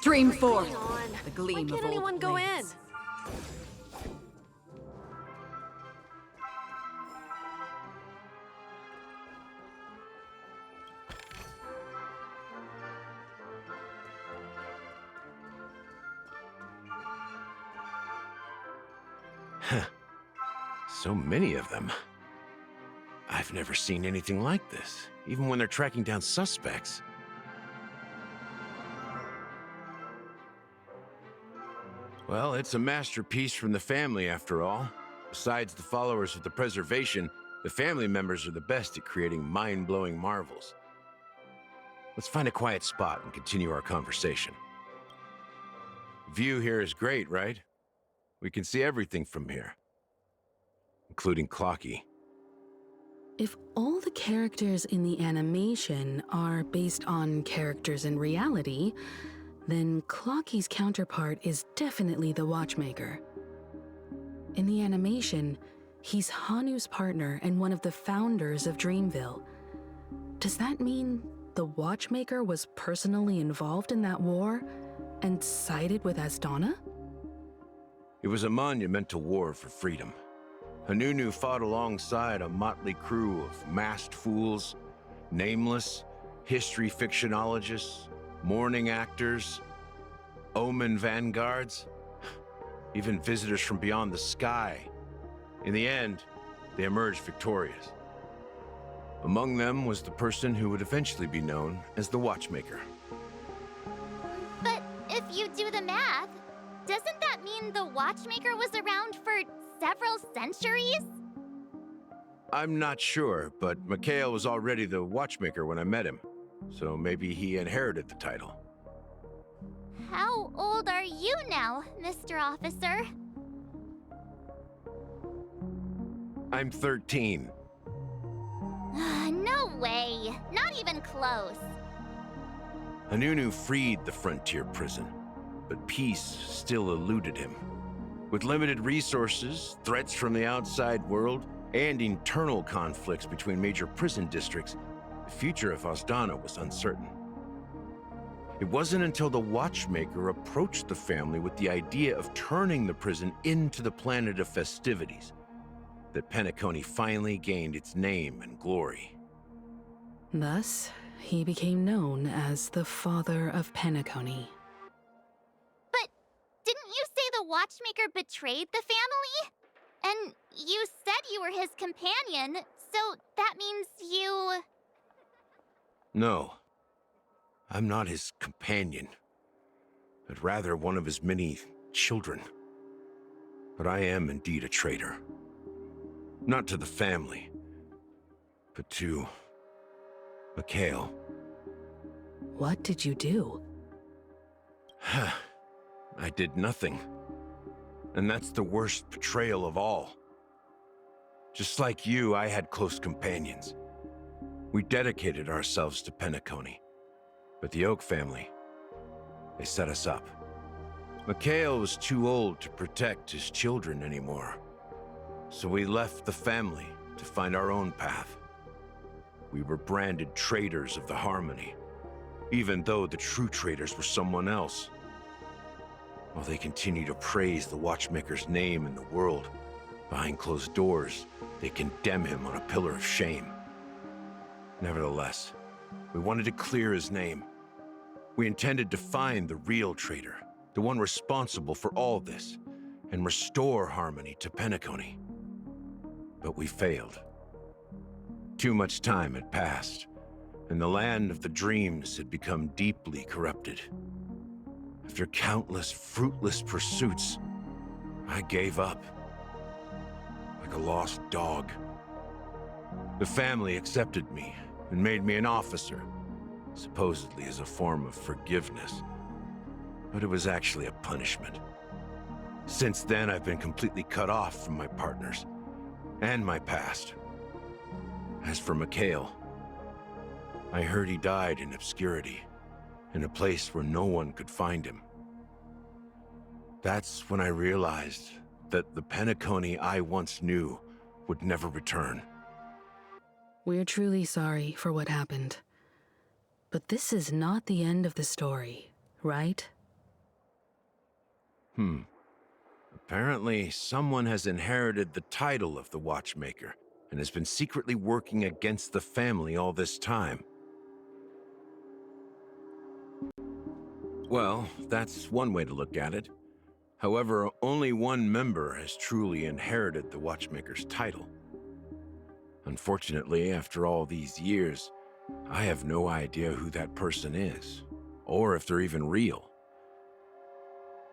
Stream forth the gleam Why of can't old anyone go in? blades. So many of them. I've never seen anything like this, even when they're tracking down suspects. Well, it's a masterpiece from the family, after all. Besides the followers of the preservation, the family members are the best at creating mind-blowing marvels. Let's find a quiet spot and continue our conversation. View here is great, right? We can see everything from here, including Clocky. If all the characters in the animation are based on characters in reality, then Clocky's counterpart is definitely the Watchmaker. In the animation, he's Hanu's partner and one of the founders of Dreamville. Does that mean the Watchmaker was personally involved in that war and sided with Asdana? It was a monumental war for freedom. Hanunu fought alongside a motley crew of masked fools, nameless, history fictionologists, mourning actors, omen vanguards, even visitors from beyond the sky. In the end, they emerged victorious. Among them was the person who would eventually be known as the Watchmaker. But if you do the math, doesn't that mean the Watchmaker was around for several centuries? I'm not sure, but Mikhail was already the Watchmaker when I met him, so maybe he inherited the title. How old are you now, Mr. Officer? I'm 13. No way. Not even close. Hanunu freed the frontier prison, but peace still eluded him. With limited resources, threats from the outside world, and internal conflicts between major prison districts, the future of Asdana was uncertain. It wasn't until the Watchmaker approached the family with the idea of turning the prison into the planet of festivities that Penacony finally gained its name and glory. Thus, he became known as the Father of Penacony. But didn't you say the Watchmaker betrayed the family? And you said you were his companion, so that means you... No, I'm not his companion, but rather one of his many children. But I am indeed a traitor. Not to the family, but to Mikhail. What did you do? I did nothing. And that's the worst betrayal of all. Just like you, I had close companions. We dedicated ourselves to Penacony. But the Oak family, they set us up. Mikhail was too old to protect his children anymore. So we left the family to find our own path. We were branded traitors of the Harmony, even though the true traitors were someone else. While they continue to praise the Watchmaker's name in the world, behind closed doors, they condemn him on a pillar of shame. Nevertheless, we wanted to clear his name. We intended to find the real traitor, the one responsible for all this, and restore harmony to Penacony. But we failed. Too much time had passed, and the land of the dreams had become deeply corrupted. After countless fruitless pursuits, I gave up. Like a lost dog. The family accepted me and made me an officer, supposedly as a form of forgiveness. But it was actually a punishment. Since then, I've been completely cut off from my partners and my past. As for Mikhail, I heard he died in obscurity, in a place where no one could find him. That's when I realized that the Penacony I once knew would never return. We're truly sorry for what happened. But this is not the end of the story, right, Apparently, someone has inherited the title of the Watchmaker and has been secretly working against the family all this time. Well, that's one way to look at it. However, only one member has truly inherited the Watchmaker's title. Unfortunately, after all these years, I have no idea who that person is, or if they're even real.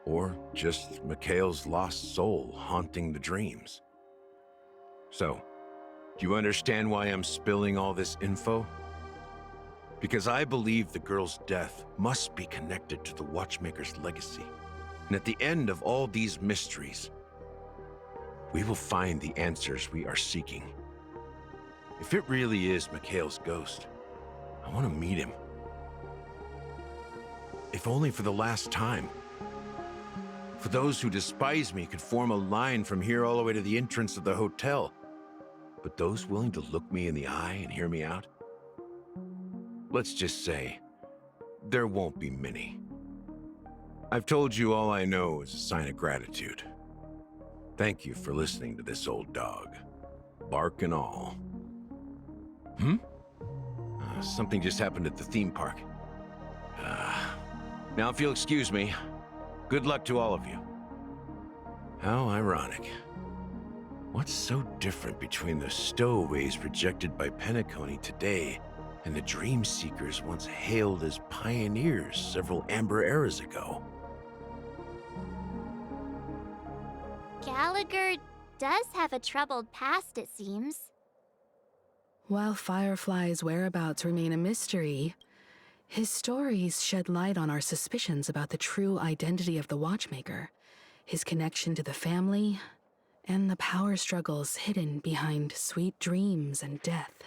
Or just Mikhail's lost soul haunting the dreams. So, do you understand why I'm spilling all this info? Because I believe the girl's death must be connected to the Watchmaker's legacy. And at the end of all these mysteries, we will find the answers we are seeking. If it really is Mikhail's ghost, I want to meet him. If only for the last time. For those who despise me could form a line from here all the way to the entrance of the hotel. But those willing to look me in the eye and hear me out? Let's just say, there won't be many. I've told you all I know is a sign of gratitude. Thank you for listening to this old dog. Bark and all. Something just happened at the theme park. Now if you'll excuse me, good luck to all of you. How ironic. What's so different between the stowaways projected by Penacony today and the dream seekers once hailed as pioneers several amber eras ago? Gallagher does have a troubled past, it seems. While Firefly's whereabouts remain a mystery, his stories shed light on our suspicions about the true identity of the Watchmaker, his connection to the family, and the power struggles hidden behind sweet dreams and death.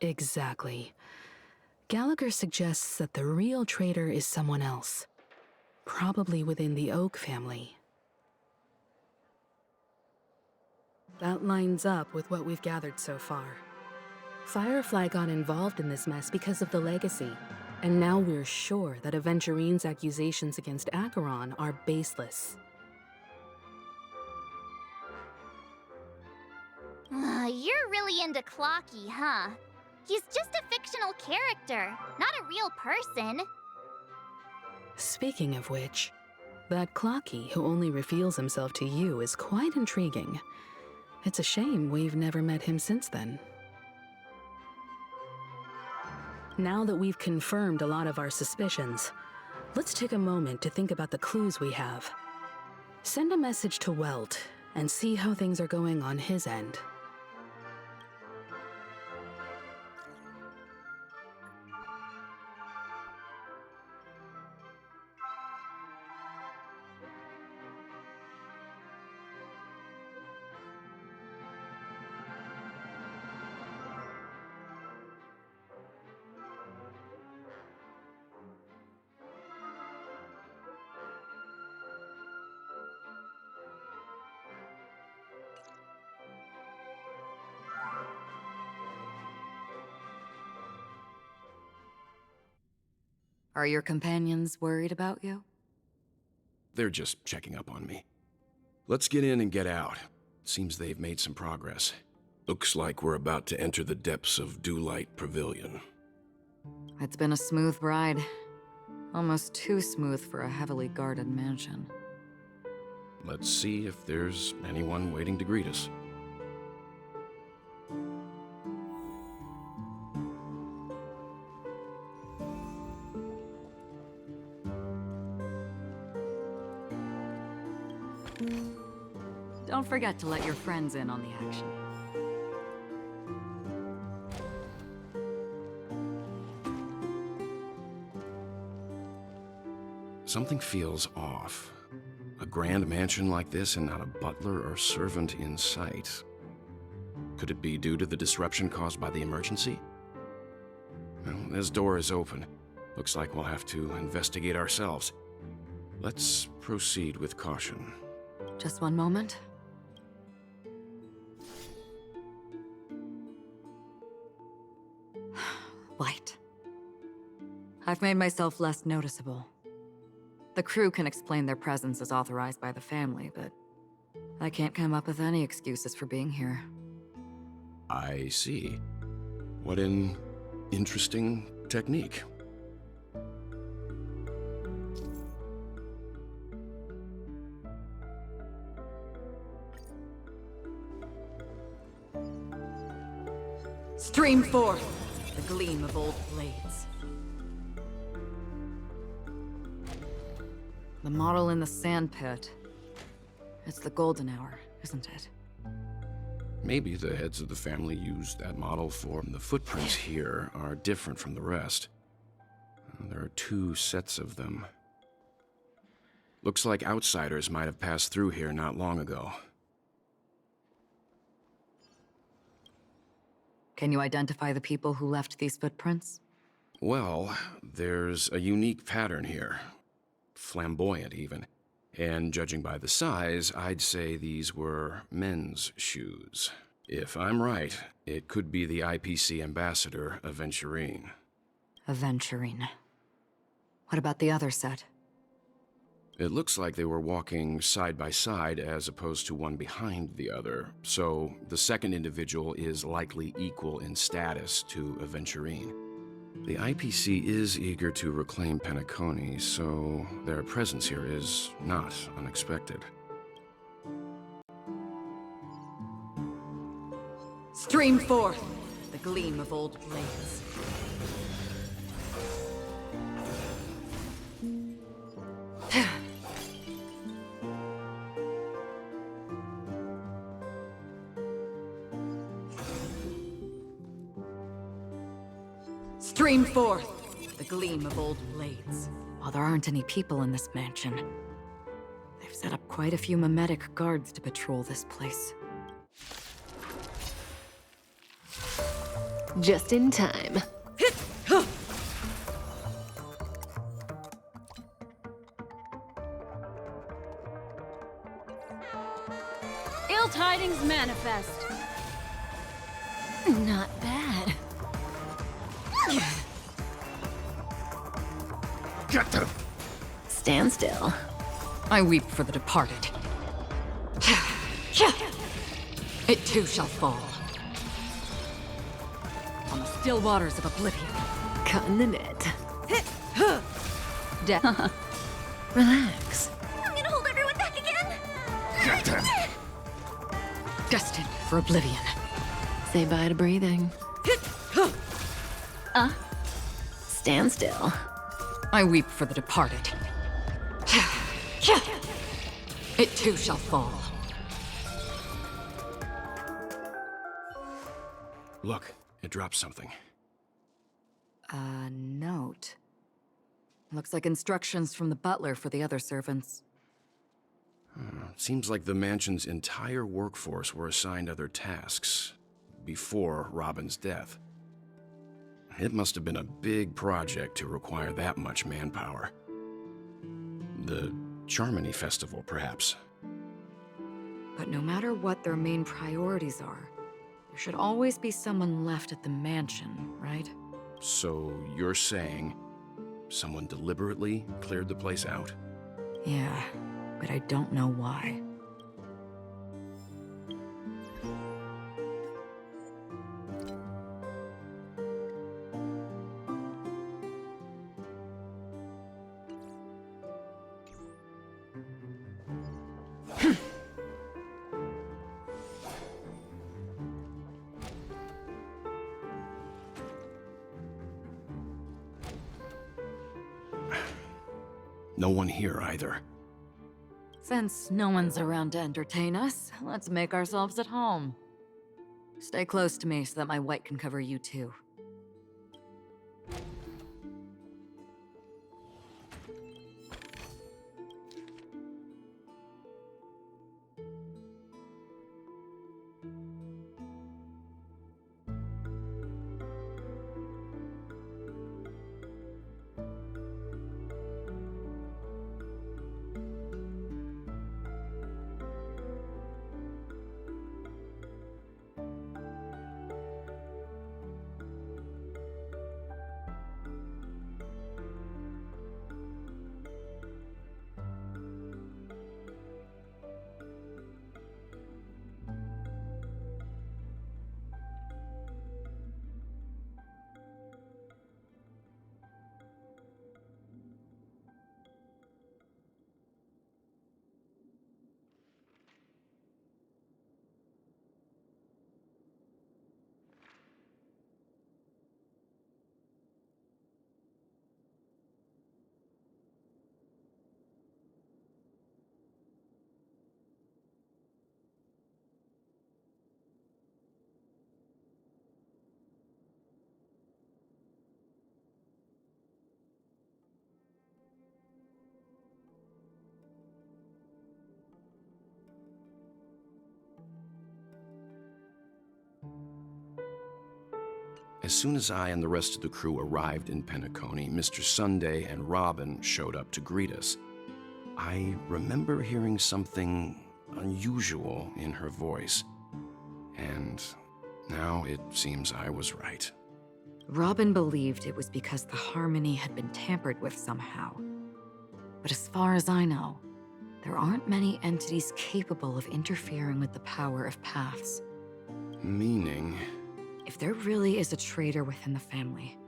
Exactly. Gallagher suggests that the real traitor is someone else, probably within the Oak family. That lines up with what we've gathered so far. Firefly got involved in this mess because of the legacy, and now we're sure that Aventurine's accusations against Acheron are baseless. You're really into Clocky, huh? He's just a fictional character, not a real person. Speaking of which, that Clocky who only reveals himself to you is quite intriguing. It's a shame we've never met him since then. Now that we've confirmed a lot of our suspicions, let's take a moment to think about the clues we have. Send a message to Welt and see how things are going on his end. Are your companions worried about you? They're just checking up on me. Let's get in and get out. Seems they've made some progress. Looks like we're about to enter the depths of Dewlight Pavilion. It's been a smooth ride. Almost too smooth for a heavily guarded mansion. Let's see if there's anyone waiting to greet us. Don't forget to let your friends in on the action. Something feels off. A grand mansion like this and not a butler or servant in sight. Could it be due to the disruption caused by the emergency? Well, this door is open. Looks like we'll have to investigate ourselves. Let's proceed with caution. Just one moment. Light. I've made myself less noticeable. The crew can explain their presence as authorized by the family, but I can't come up with any excuses for being here. I see. What an interesting technique. Stream forth the gleam of old blades. The model in the sand pit. It's the golden hour, isn't it? Maybe the heads of the family used that model for the footprints here are different from the rest. There are 2 sets of them. Looks like outsiders might have passed through here not long ago. Can you identify the people who left these footprints? Well, there's a unique pattern here. Flamboyant, even. And judging by the size, I'd say these were men's shoes. If I'm right, it could be the IPC ambassador, Aventurine. Aventurine. What about the other set? It looks like they were walking side by side as opposed to one behind the other, so the second individual is likely equal in status to Aventurine. The IPC is eager to reclaim Penacony, so their presence here is not unexpected. Stream forth the gleam of old blades. Stream forth the gleam of old blades. While there aren't any people in this mansion, they've set up quite a few mimetic guards to patrol this place. Just in time. Ill tidings manifest. Not bad. Get them! Stand still. I weep for the departed. It too shall fall. On the still waters of oblivion. Cutting the net. Relax. I'm gonna hold everyone back again! Get them! Destined for oblivion. Say bye to breathing. Stand still. I weep for the departed. It too shall fall. Look, it dropped something. A note. Looks like instructions from the butler for the other servants. Seems like the mansion's entire workforce were assigned other tasks before Robin's death. It must have been a big project to require that much manpower. The Charmony Festival, perhaps. But no matter what their main priorities are, there should always be someone left at the mansion, right? So you're saying someone deliberately cleared the place out? Yeah, but I don't know why. No one here either. Since no one's around to entertain us, let's make ourselves at home. Stay close to me so that my white can cover you too. As soon as I and the rest of the crew arrived in Penacony, Mr. Sunday and Robin showed up to greet us. I remember hearing something unusual in her voice, and now it seems I was right. Robin believed it was because the harmony had been tampered with somehow. But as far as I know, there aren't many entities capable of interfering with the power of paths. Meaning? If there really is a traitor within the family,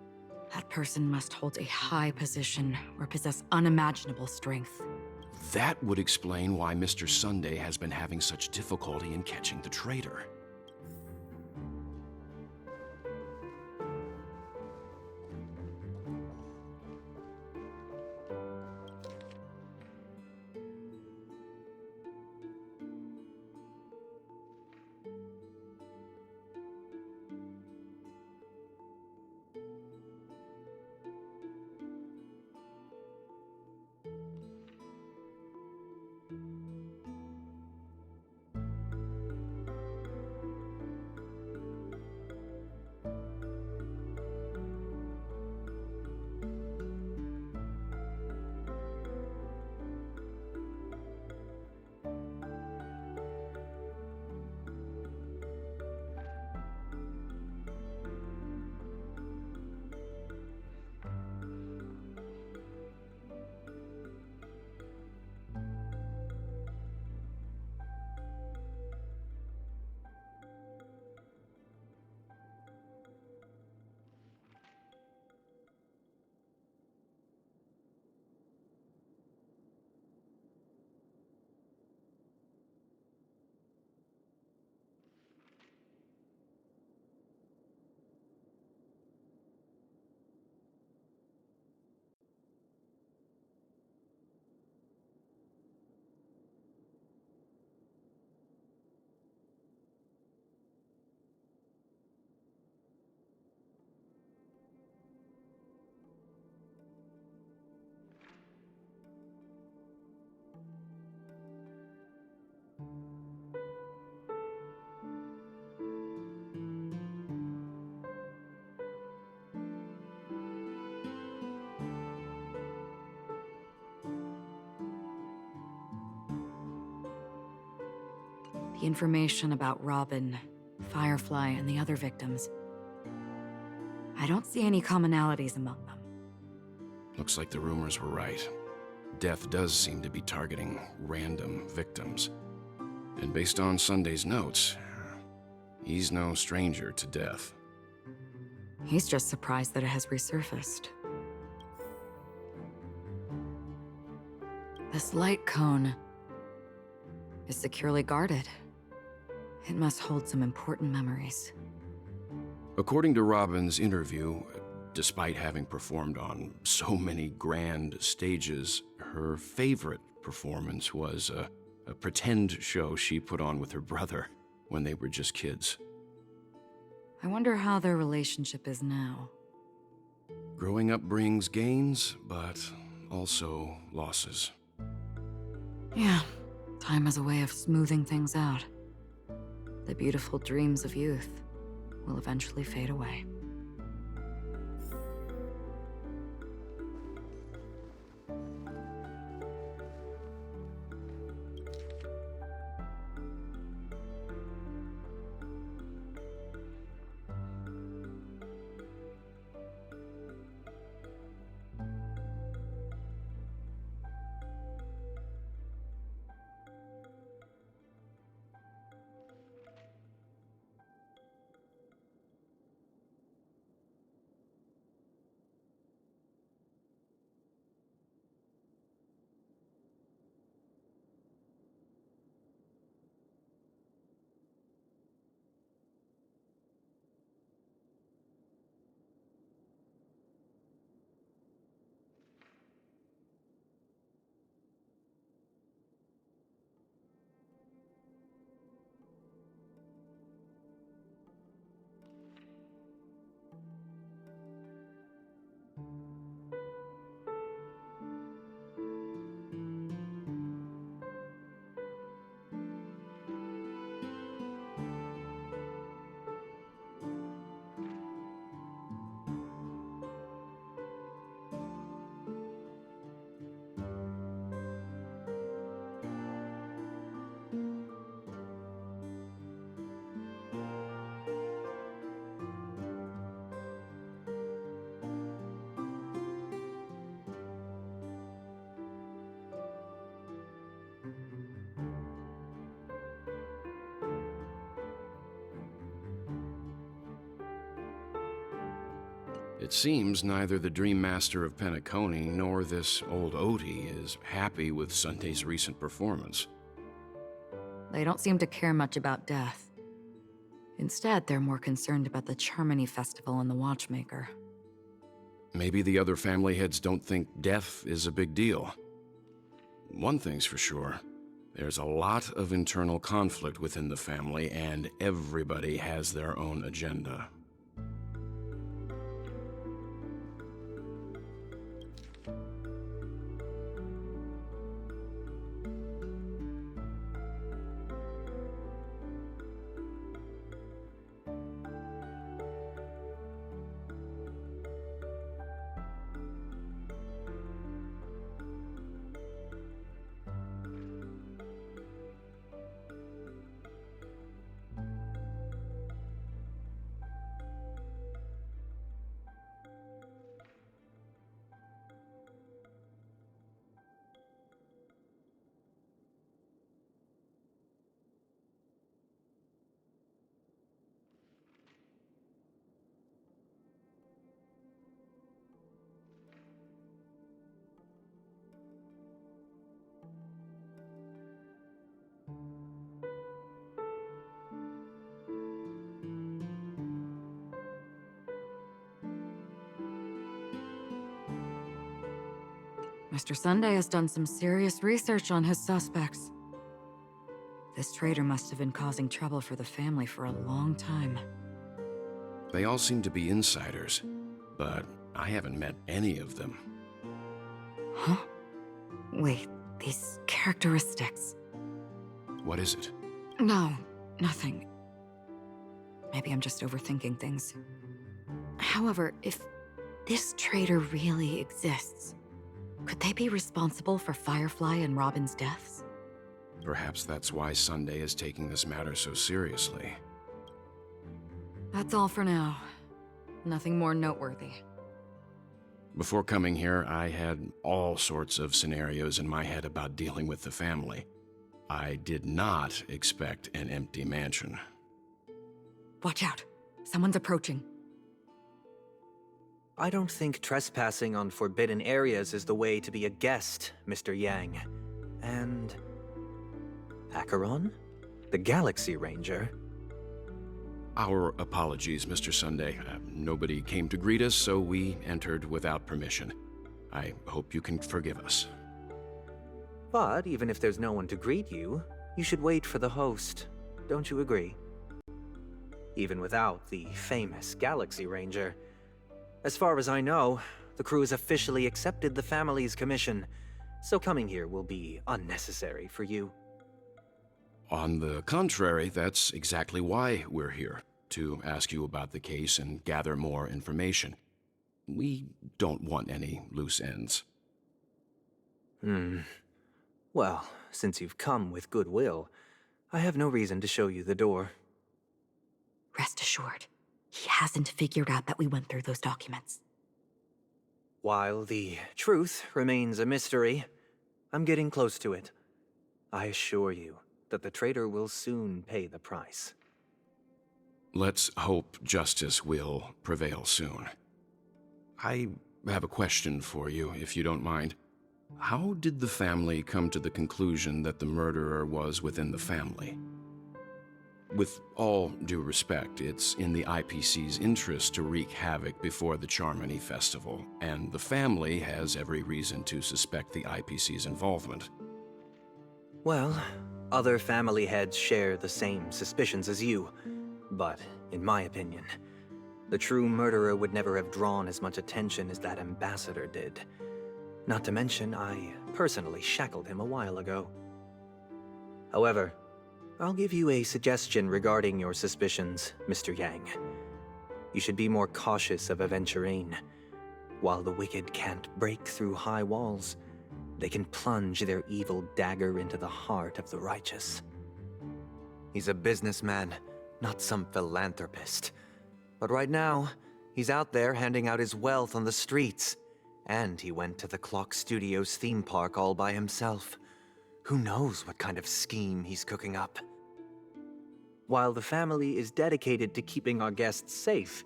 that person must hold a high position or possess unimaginable strength. That would explain why Mr. Sunday has been having such difficulty in catching the traitor. The information about Robin, Firefly, and the other victims. I don't see any commonalities among them. Looks like the rumors were right. Death does seem to be targeting random victims. And based on Sunday's notes, he's no stranger to death. He's just surprised that it has resurfaced. This light cone is securely guarded. It must hold some important memories. According to Robin's interview, despite having performed on so many grand stages, her favorite performance was a pretend show she put on with her brother when they were just kids. I wonder how their relationship is now. Growing up brings gains, but also losses. Yeah, time has a way of smoothing things out. The beautiful dreams of youth will eventually fade away. It seems neither the Dream Master of Penacony nor this old Odie is happy with Sunday's recent performance. They don't seem to care much about death. Instead, they're more concerned about the Charmony Festival and the Watchmaker. Maybe the other family heads don't think death is a big deal. One thing's for sure. There's a lot of internal conflict within the family, and everybody has their own agenda. Mr. Sunday has done some serious research on his suspects. This traitor must have been causing trouble for the family for a long time. They all seem to be insiders, but I haven't met any of them. Huh? Wait, these characteristics. What is it? No, nothing. Maybe I'm just overthinking things. However, if this traitor really exists, could they be responsible for Firefly and Robin's deaths? Perhaps that's why Sunday is taking this matter so seriously. That's all for now. Nothing more noteworthy. Before coming here, I had all sorts of scenarios in my head about dealing with the family. I did not expect an empty mansion. Watch out. Someone's approaching. I don't think trespassing on forbidden areas is the way to be a guest, Mr. Yang. And... Acheron? The Galaxy Ranger? Our apologies, Mr. Sunday. Nobody came to greet us, so we entered without permission. I hope you can forgive us. But even if there's no one to greet you, you should wait for the host. Don't you agree? Even without the famous Galaxy Ranger. As far as I know, the crew has officially accepted the family's commission, so coming here will be unnecessary for you. On the contrary, that's exactly why we're here, to ask you about the case and gather more information. We don't want any loose ends. Well, since you've come with goodwill, I have no reason to show you the door. Rest assured, he hasn't figured out that we went through those documents. While the truth remains a mystery, I'm getting close to it. I assure you that the traitor will soon pay the price. Let's hope justice will prevail soon. I have a question for you, if you don't mind. How did the family come to the conclusion that the murderer was within the family? With all due respect, it's in the IPC's interest to wreak havoc before the Charmony Festival, and the family has every reason to suspect the IPC's involvement. Well, other family heads share the same suspicions as you, but in my opinion, the true murderer would never have drawn as much attention as that ambassador did. Not to mention, I personally shackled him a while ago. However, I'll give you a suggestion regarding your suspicions, Mr. Yang. You should be more cautious of Aventurine. While the wicked can't break through high walls, they can plunge their evil dagger into the heart of the righteous. He's a businessman, not some philanthropist. But right now, he's out there handing out his wealth on the streets. And he went to the Clock Studios theme park all by himself. Who knows what kind of scheme he's cooking up? While the family is dedicated to keeping our guests safe,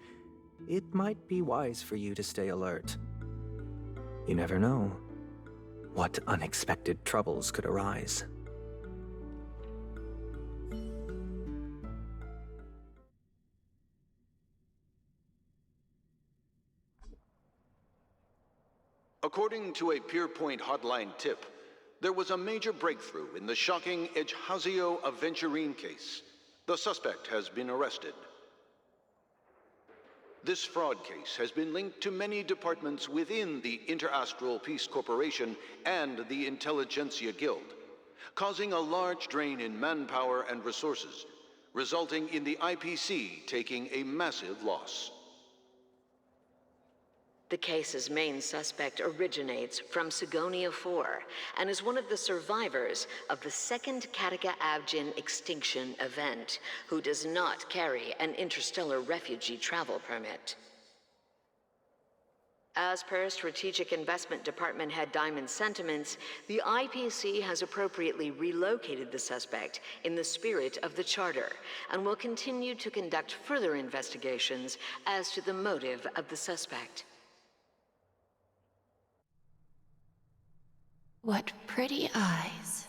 it might be wise for you to stay alert. You never know what unexpected troubles could arise. According to a Pierpoint hotline tip, there was a major breakthrough in the shocking Ejhazio Aventurine case. The suspect has been arrested. This fraud case has been linked to many departments within the Interastral Peace Corporation and the Intelligentsia Guild, causing a large drain in manpower and resources, resulting in the IPC taking a massive loss. The case's main suspect originates from Sigonia 4 and is one of the survivors of the second Kataka Abjin extinction event, who does not carry an interstellar refugee travel permit. As per Strategic Investment Department Head Diamond's sentiments, the IPC has appropriately relocated the suspect in the spirit of the Charter and will continue to conduct further investigations as to the motive of the suspect. What pretty eyes.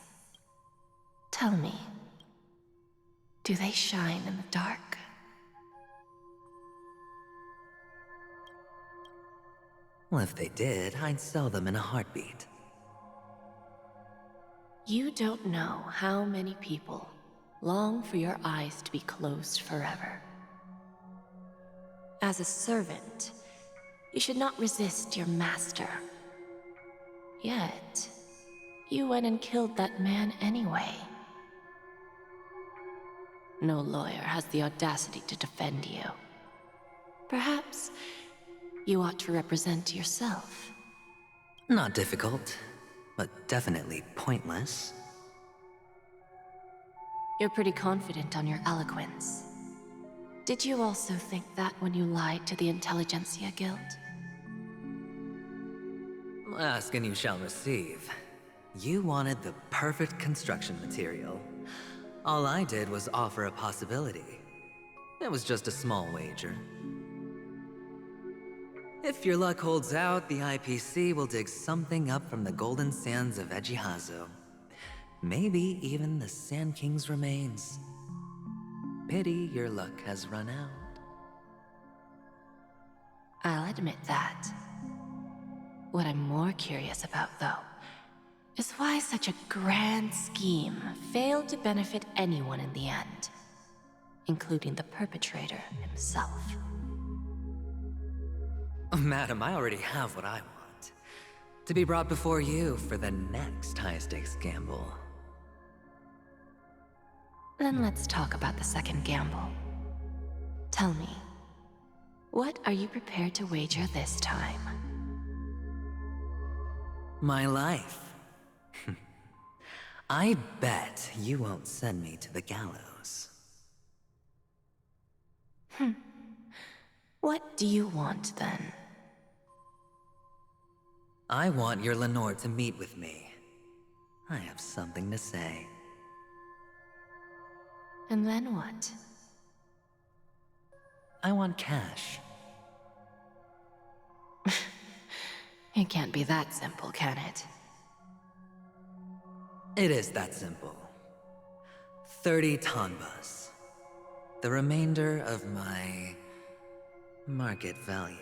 Tell me, do they shine in the dark? Well, if they did, I'd sell them in a heartbeat. You don't know how many people long for your eyes to be closed forever. As a servant, you should not resist your master. Yet, you went and killed that man anyway. No lawyer has the audacity to defend you. Perhaps you ought to represent yourself. Not difficult, but definitely pointless. You're pretty confident on your eloquence. Did you also think that when you lied to the Intelligentsia Guild? Ask and you shall receive. You wanted the perfect construction material. All I did was offer a possibility. It was just a small wager. If your luck holds out, the IPC will dig something up from the golden sands of Ejhazio. Maybe even the Sand King's remains. Pity your luck has run out. I'll admit that. What I'm more curious about, though, is why such a grand scheme failed to benefit anyone in the end, including the perpetrator himself. Madam, I already have what I want. To be brought before you for the next high-stakes gamble. Then let's talk about the second gamble. Tell me, what are you prepared to wager this time? My life. I bet you won't send me to the gallows. What do you want, then? I want your Lenore to meet with me. I have something to say. And then what? I want cash. It can't be that simple, can it? It is that simple. 30 tanbas. The remainder of my market value.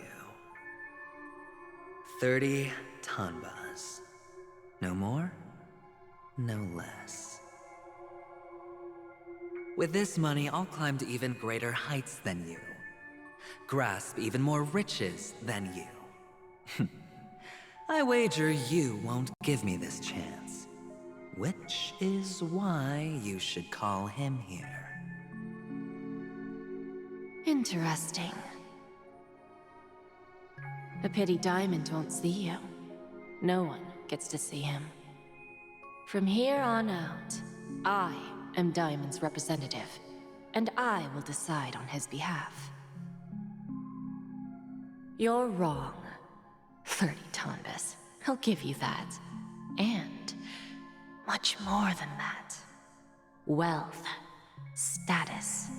30 tanbas. No more, no less. With this money, I'll climb to even greater heights than you. Grasp even more riches than you. I wager you won't give me this chance. Which is why you should call him here. Interesting. A pity Diamond won't see you. No one gets to see him. From here on out, I am Diamond's representative, and I will decide on his behalf. You're wrong. 30 tanbas. I'll give you that. And much more than that. Wealth, status,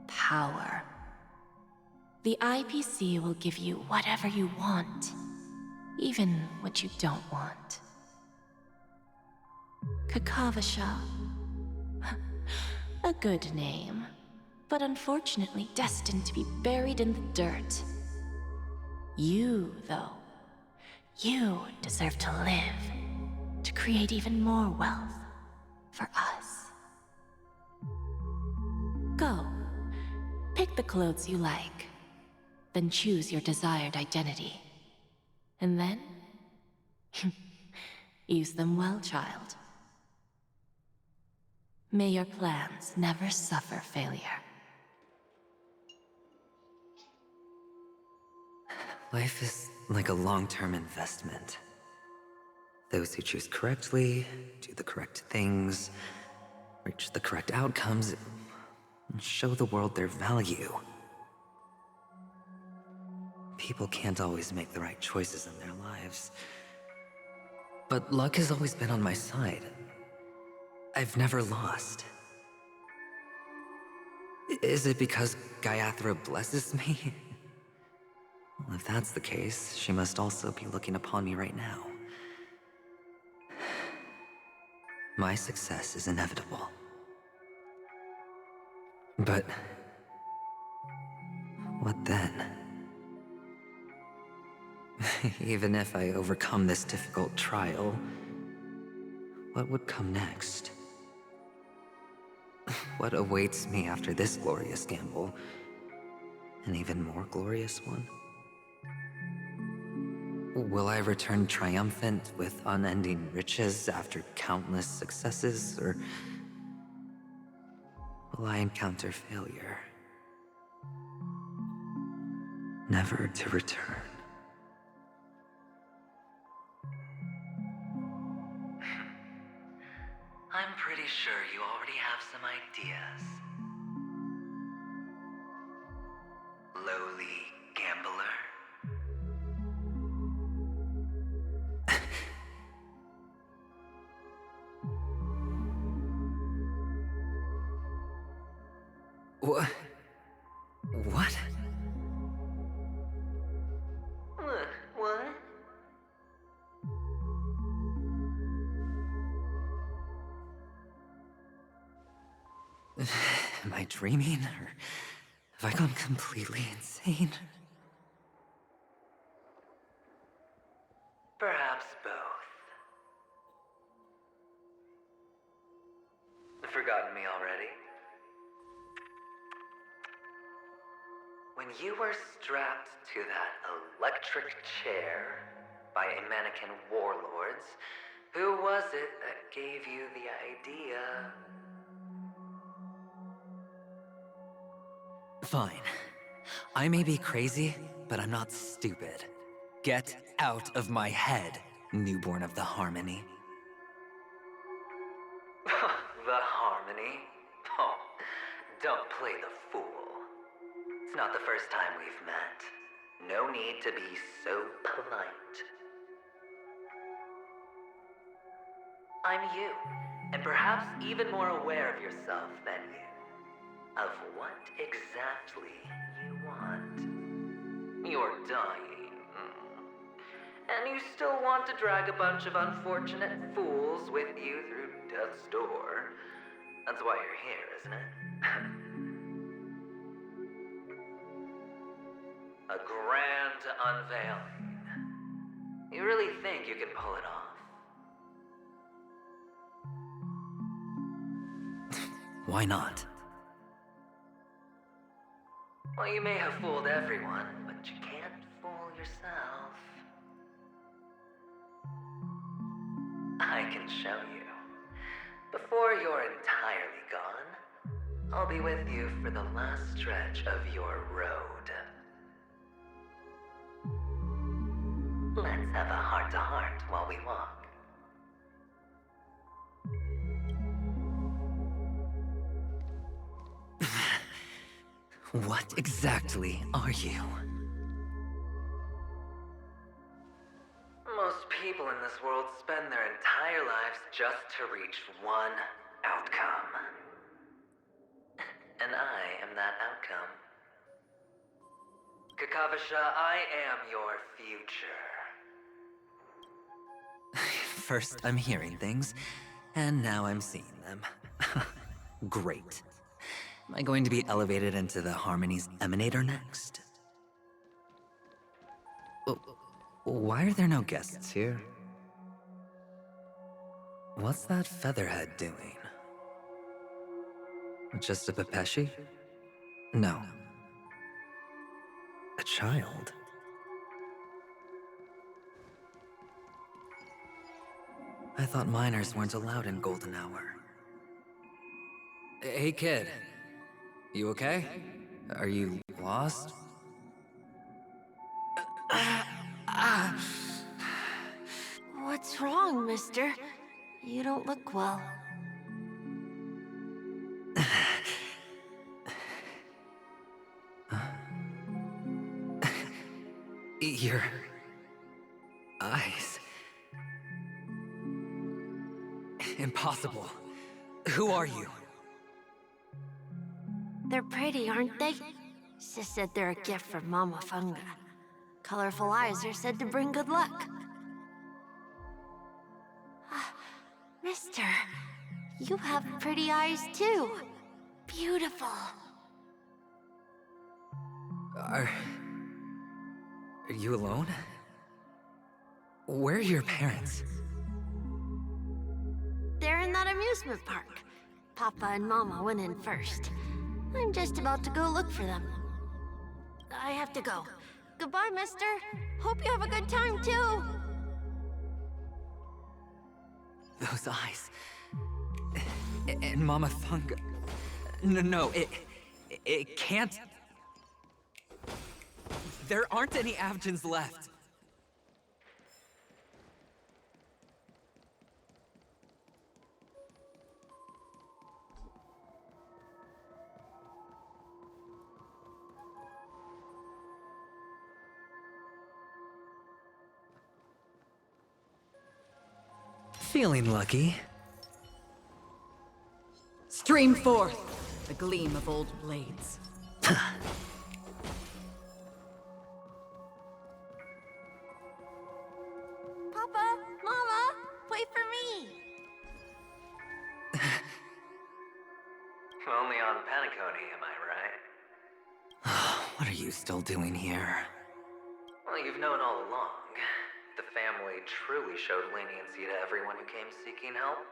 power. The IPC will give you whatever you want, even what you don't want. Kakavasha. A good name, but unfortunately destined to be buried in the dirt. You, though, you deserve to live, to create even more wealth for us. Go, pick the clothes you like, then choose your desired identity. And then, use them well, child. May your plans never suffer failure. Life is like a long-term investment. Those who choose correctly, do the correct things, reach the correct outcomes, and show the world their value. People can't always make the right choices in their lives. But luck has always been on my side. I've never lost. Is it because Gayathra blesses me? Well, if that's the case, she must also be looking upon me right now. My success is inevitable. But what then? Even if I overcome this difficult trial, what would come next? What awaits me after this glorious gamble? An even more glorious one? Will I return triumphant with unending riches after countless successes, or will I encounter failure, never to return? I'm pretty sure you already have some ideas. Lowly gambler. What? What? What? Am I dreaming, or have I gone completely insane? Perhaps both. Forgotten me already? When you were strapped to that electric chair by a mannequin warlords, who was it that gave you the idea? Fine. I may be crazy, but I'm not stupid. Get out of my head, newborn of the Harmony. The Harmony? Oh, don't play the fool. It's not the first time we've met. No need to be so polite. I'm you, and perhaps even more aware of yourself than you. Of what exactly you want. You're dying. And you still want to drag a bunch of unfortunate fools with you through death's door. That's why you're here, isn't it? A grand unveiling. You really think you can pull it off? Why not? Well, you may have fooled everyone, but you can't fool yourself. I can show you. Before you're entirely gone, I'll be with you for the last stretch of your road. Let's have a heart-to-heart while we walk. What exactly are you? Most people in this world spend their entire lives just to reach one outcome. And I am that outcome. Kakavasha, I am your future. First, I'm hearing things, and now I'm seeing them. Great. Am I going to be elevated into the Harmony's Emanator next? Oh, why are there no guests here? What's that featherhead doing? Just a Pepeshi? No. A child? I thought minors weren't allowed in Golden Hour. Hey kid, you okay? Are you lost? What's wrong, mister? You don't look well. Your eyes. Impossible. Who are you? They're pretty, aren't they? Sis said they're a gift from Mama Funga. Colorful eyes are said to bring good luck. Mister, you have pretty eyes too. Beautiful. Are you alone? Where are your parents? They're in that amusement park. Papa and Mama went in first. I'm just about to go look for them. I have to go. Goodbye, mister. Hope you have a good time, too. Those eyes. And Mama Funga. No, it can't. There aren't any Avgens left. Feeling lucky. Stream forth, the gleam of old blades. Papa, Mama, wait for me. Only on Penacony, am I right? What are you still doing here? Well, you've known all along. The family truly showed leniency to everyone who came seeking help.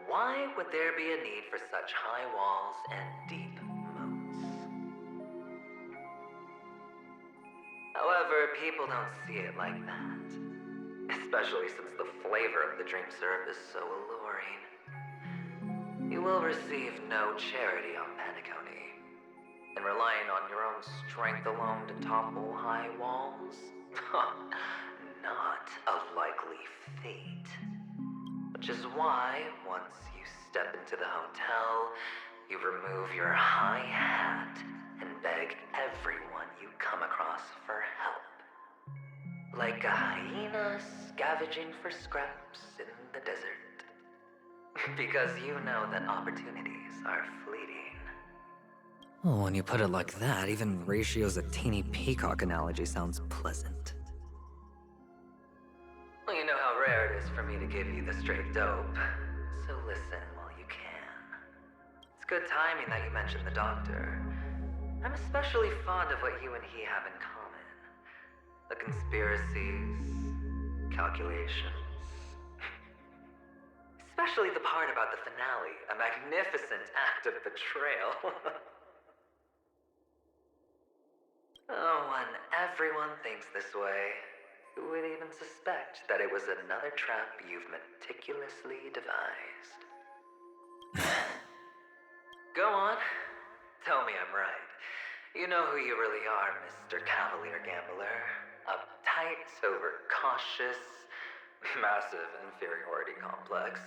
Why would there be a need for such high walls and deep moats? However, people don't see it like that. Especially since the flavor of the drink syrup is so alluring. You will receive no charity on Penacony. And relying on your own strength alone to topple high walls? Not a likely fate. Which is why, once you step into the hotel, you remove your high hat and beg everyone you come across for help. Like a hyena scavenging for scraps in the desert. Because you know that opportunities are fleeting. Well, when you put it like that, even Ratio's a teeny peacock analogy sounds pleasant. Well, you know how rare it is for me to give you the straight dope, so listen while you can. It's good timing that you mentioned the doctor. I'm especially fond of what you and he have in common. The conspiracies, calculations. Especially the part about the finale, a magnificent act of betrayal. Oh, when everyone thinks this way, who would even suspect that it was another trap you've meticulously devised? Go on. Tell me I'm right. You know who you really are, Mr. Cavalier Gambler. Uptight, overcautious, massive inferiority complex.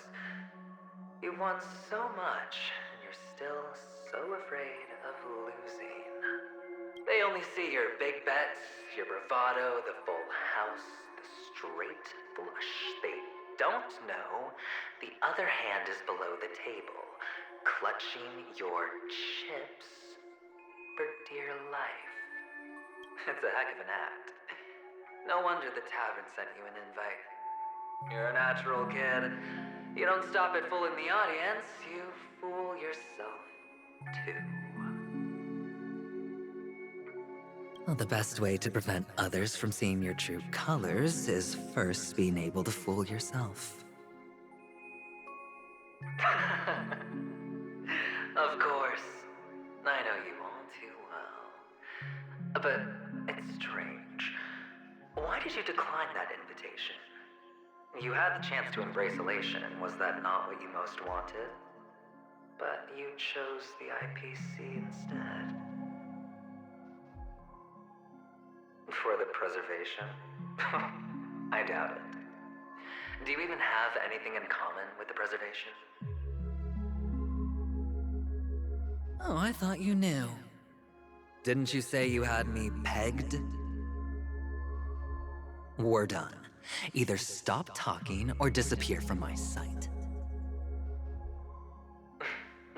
You want so much, and you're still so afraid of losing. They only see your big bets, your bravado, the full house, the straight flush. They don't know the other hand is below the table, clutching your chips for dear life. It's a heck of an act. No wonder the tavern sent you an invite. You're a natural kid. You don't stop at fooling the audience, you fool yourself, too. Well, the best way to prevent others from seeing your true colors is first being able to fool yourself. Of course. I know you all too well. But it's strange. Why did you decline that invitation? You had the chance to embrace elation, and was that not what you most wanted? But you chose the IPC instead. For the preservation? I doubt it. Do you even have anything in common with the preservation? Oh, I thought you knew. Didn't you say you had me pegged? We're done. Either stop talking or disappear from my sight.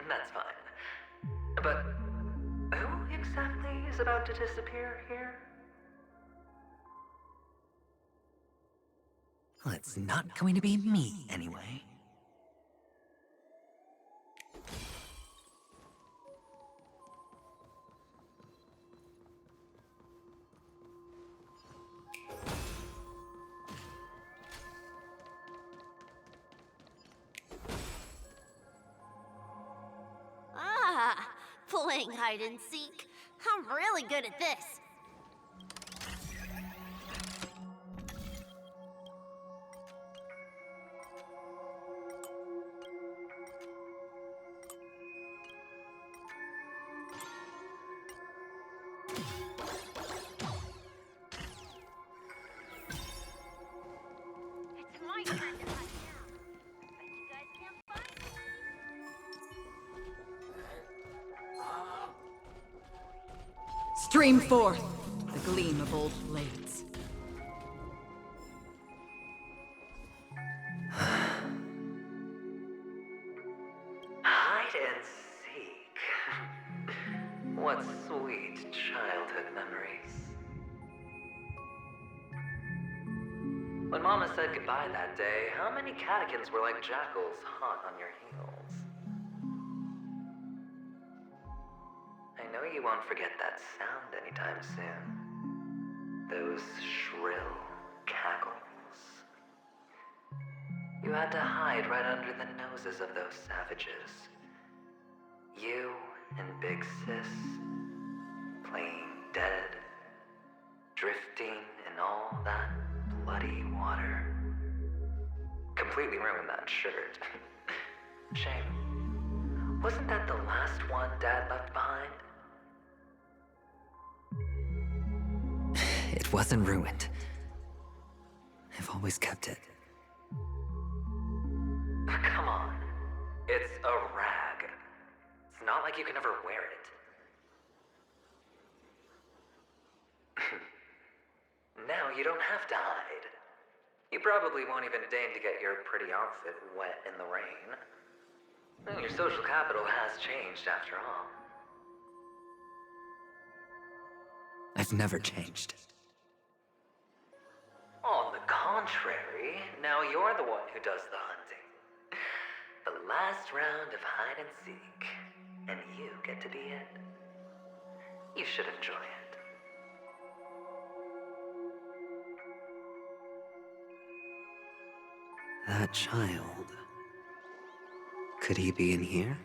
That's fine. But who exactly is about to disappear here? Well, it's not going to be me, anyway. Playing hide and seek. I'm really good at this. It's my turn to hunt now. I bet you guys can't find me. Stream forth the gleam of old blades. Hide and seek. What sweet childhood memories. When Mama said goodbye that day, how many catechins were like jackals hot on your heels? I know you won't forget that sound anytime soon. Those shrill cackles. You had to hide right under the noses of those savages. You and Big Sis, playing dead, drifting in all that bloody water. Completely ruined that shirt. Shame. Wasn't that the last one Dad left behind? It wasn't ruined. I've always kept it. Come on. It's a rag. It's not like you can ever wear it. Now you don't have to hide. You probably won't even deign to get your pretty outfit wet in the rain. Well, your social capital has changed after all. I've never changed. On the contrary, now you're the one who does the hunting. The last round of hide and seek, and you get to be it. You should enjoy it. That child. Could he be in here?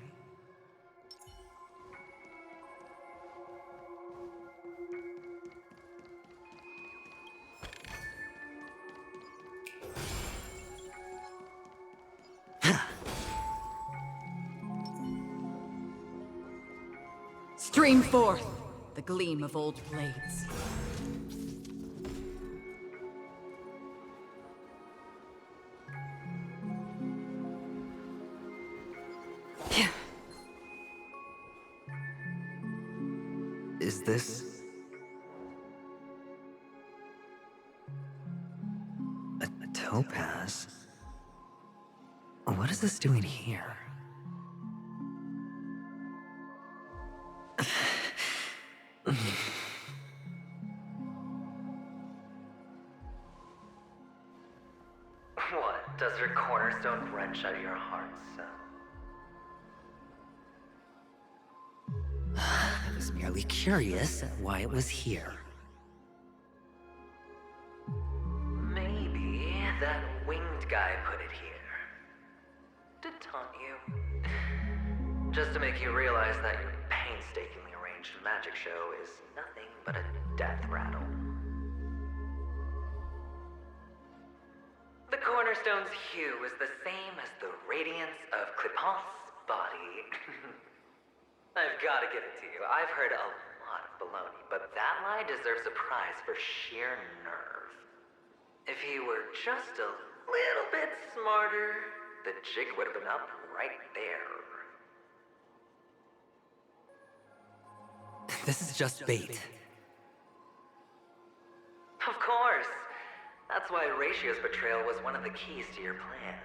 Stream forth the gleam of old blades. Is this... a topaz? What is this doing here? wrench out of your heart, so... I was merely curious at why it was here. Maybe that winged guy put it here. To taunt you. Just to make you realize that your painstakingly arranged magic show is nothing but a death rattle. The cornerstone's hue is the same as the radiance of Clipoth's body. I've got to give it to you. I've heard a lot of baloney, but that lie deserves a prize for sheer nerve. If he were just a little bit smarter, the jig would have been up right there. This is just bait. Of course. That's why Ratio's betrayal was one of the keys to your plan.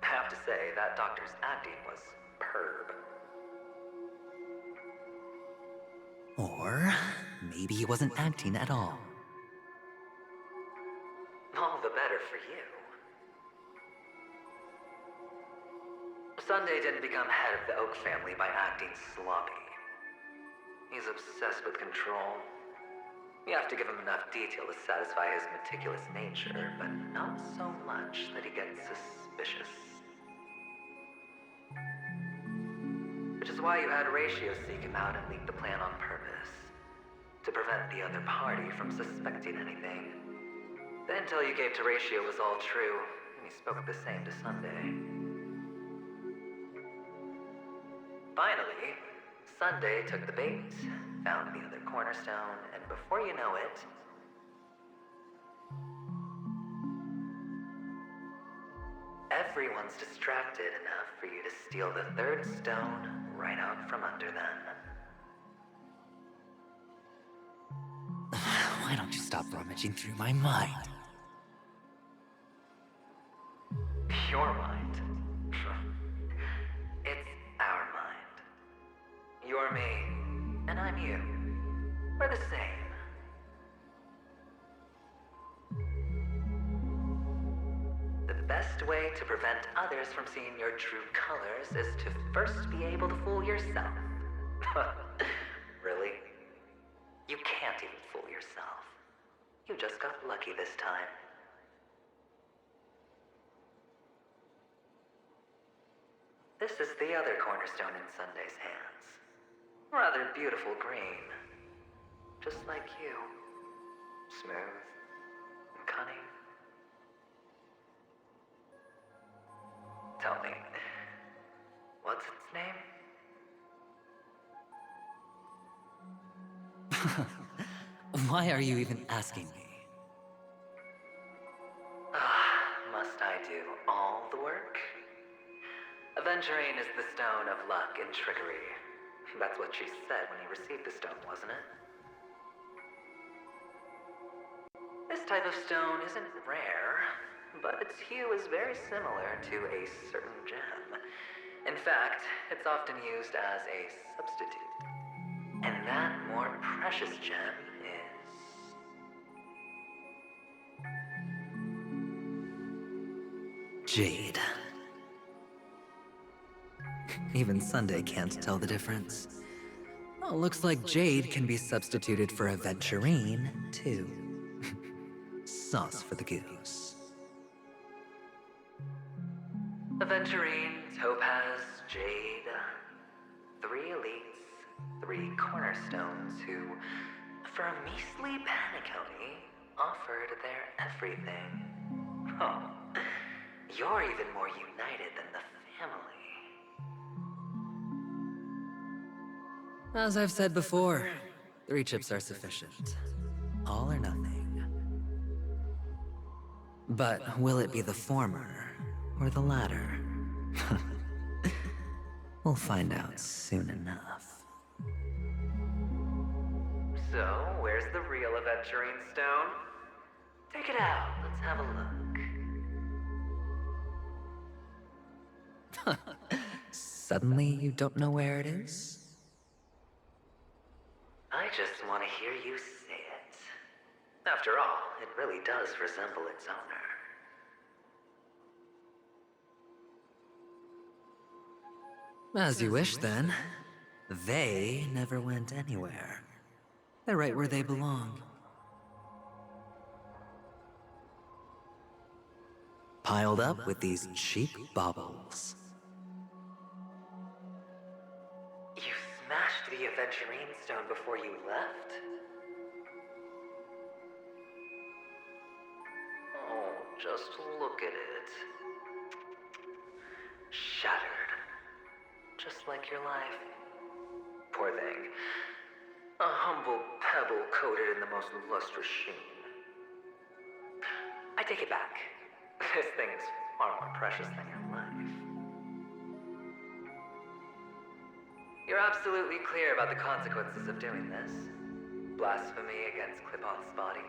I have to say, that doctor's acting was superb. Or maybe he wasn't acting at all. All the better for you. Sunday didn't become head of the Oak family by acting sloppy. He's obsessed with control. You have to give him enough detail to satisfy his meticulous nature, but not so much that he gets suspicious. Which is why you had Ratio seek him out and leak the plan on purpose. To prevent the other party from suspecting anything. The intel you gave to Ratio was all true, and he spoke the same to Sunday. Finally, Sunday took the bait, found the other cornerstone, and before you know it... everyone's distracted enough for you to steal the third stone right out from under them. Why don't you stop rummaging through my mind? Your mind? It's our mind. You're me, and I'm you. We're the same. The best way to prevent others from seeing your true colors is to first be able to fool yourself. Really? You can't even fool yourself. You just got lucky this time. This is the other cornerstone in Sunday's hands. Rather beautiful green. Just like you. Smooth and cunning. Tell me, what's its name? Why are you even asking me? Must I do all the work? Aventurine is the stone of luck and trickery. That's what she said when you received the stone, wasn't it? This type of stone isn't rare, but its hue is very similar to a certain gem. In fact, it's often used as a substitute. And that more precious gem is... jade. Even Sunday can't tell the difference. Well, looks like jade can be substituted for aventurine, too. Sauce for the goose. Aventurine, topaz, jade. 3 elites, 3 cornerstones who, for a measly Penacony, offered their everything. Oh, you're even more united than the family. As I've said before, 3 chips are sufficient. All or nothing. But will it be the former or the latter? We'll find out soon enough. So, where's the real aventurine stone? Take it out, let's have a look. Suddenly you don't know where it is? I just want to hear you say it. After all, it really does resemble its owner. As you wish, then. They never went anywhere. They're right where they belong. Piled up with these cheap baubles. You smashed the Aventurine Stone before you left? Oh, just look at it. Shattered. Just like your life. Poor thing. A humble pebble coated in the most lustrous sheen. I take it back. This thing is far more precious than your life. You're absolutely clear about the consequences of doing this. Blasphemy against Clip-On's body.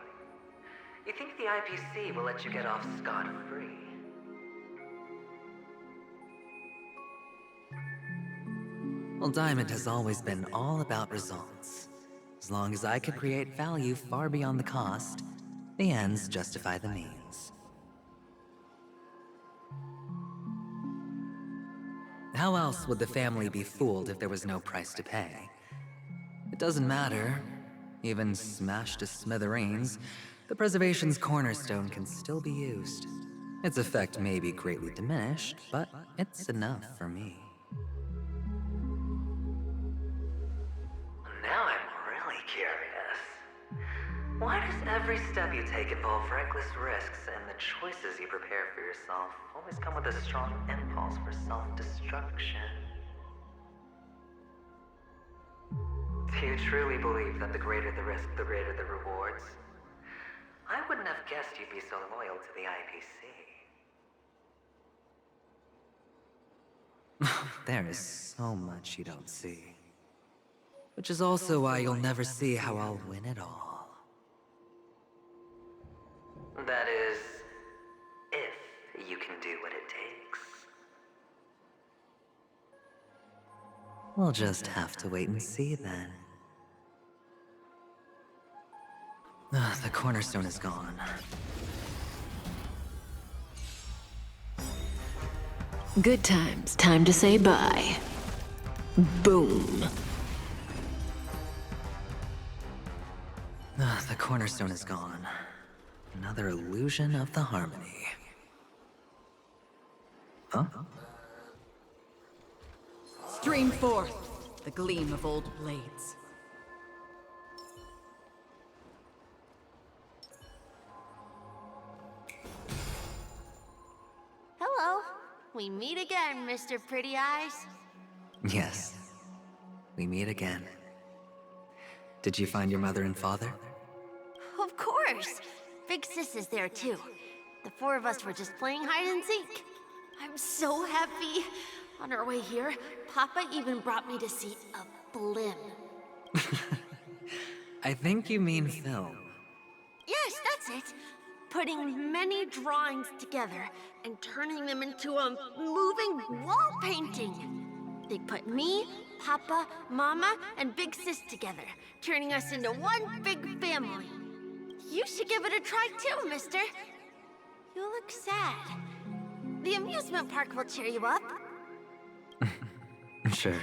You think the IPC will let you get off scot-free? Well, Diamond has always been all about results. As long as I could create value far beyond the cost, the ends justify the means. How else would the family be fooled if there was no price to pay? It doesn't matter. Even smashed to smithereens, the preservation's cornerstone can still be used. Its effect may be greatly diminished, but it's enough for me. Now I'm really curious. Why does every step you take involve reckless risks, and the choices you prepare for yourself always come with a strong impulse for self-destruction? Do you truly believe that the greater the risk, the greater the rewards? I wouldn't have guessed you'd be so loyal to the IPC. There is so much you don't see. Which is also why you'll never see how I'll win it all. That is, if you can do what it takes. We'll just have to wait and see then. The cornerstone is gone. Good times. Time to say bye. Boom. The cornerstone is gone. Another illusion of the harmony. Huh? Stream forth the gleam of old blades. Hello. We meet again, Mr. Pretty Eyes. Yes. We meet again. Did you find your mother and father? Of course. Big Sis is there too. The four of us were just playing hide and seek. I'm so happy. On our way here, Papa even brought me to see a blimp. I think you mean film. Yes, that's it. Putting many drawings together and turning them into a moving wall painting. They put me, Papa, Mama, and Big Sis together, turning us into one big family. You should give it a try too, mister. You look sad. The amusement park will cheer you up. Sure.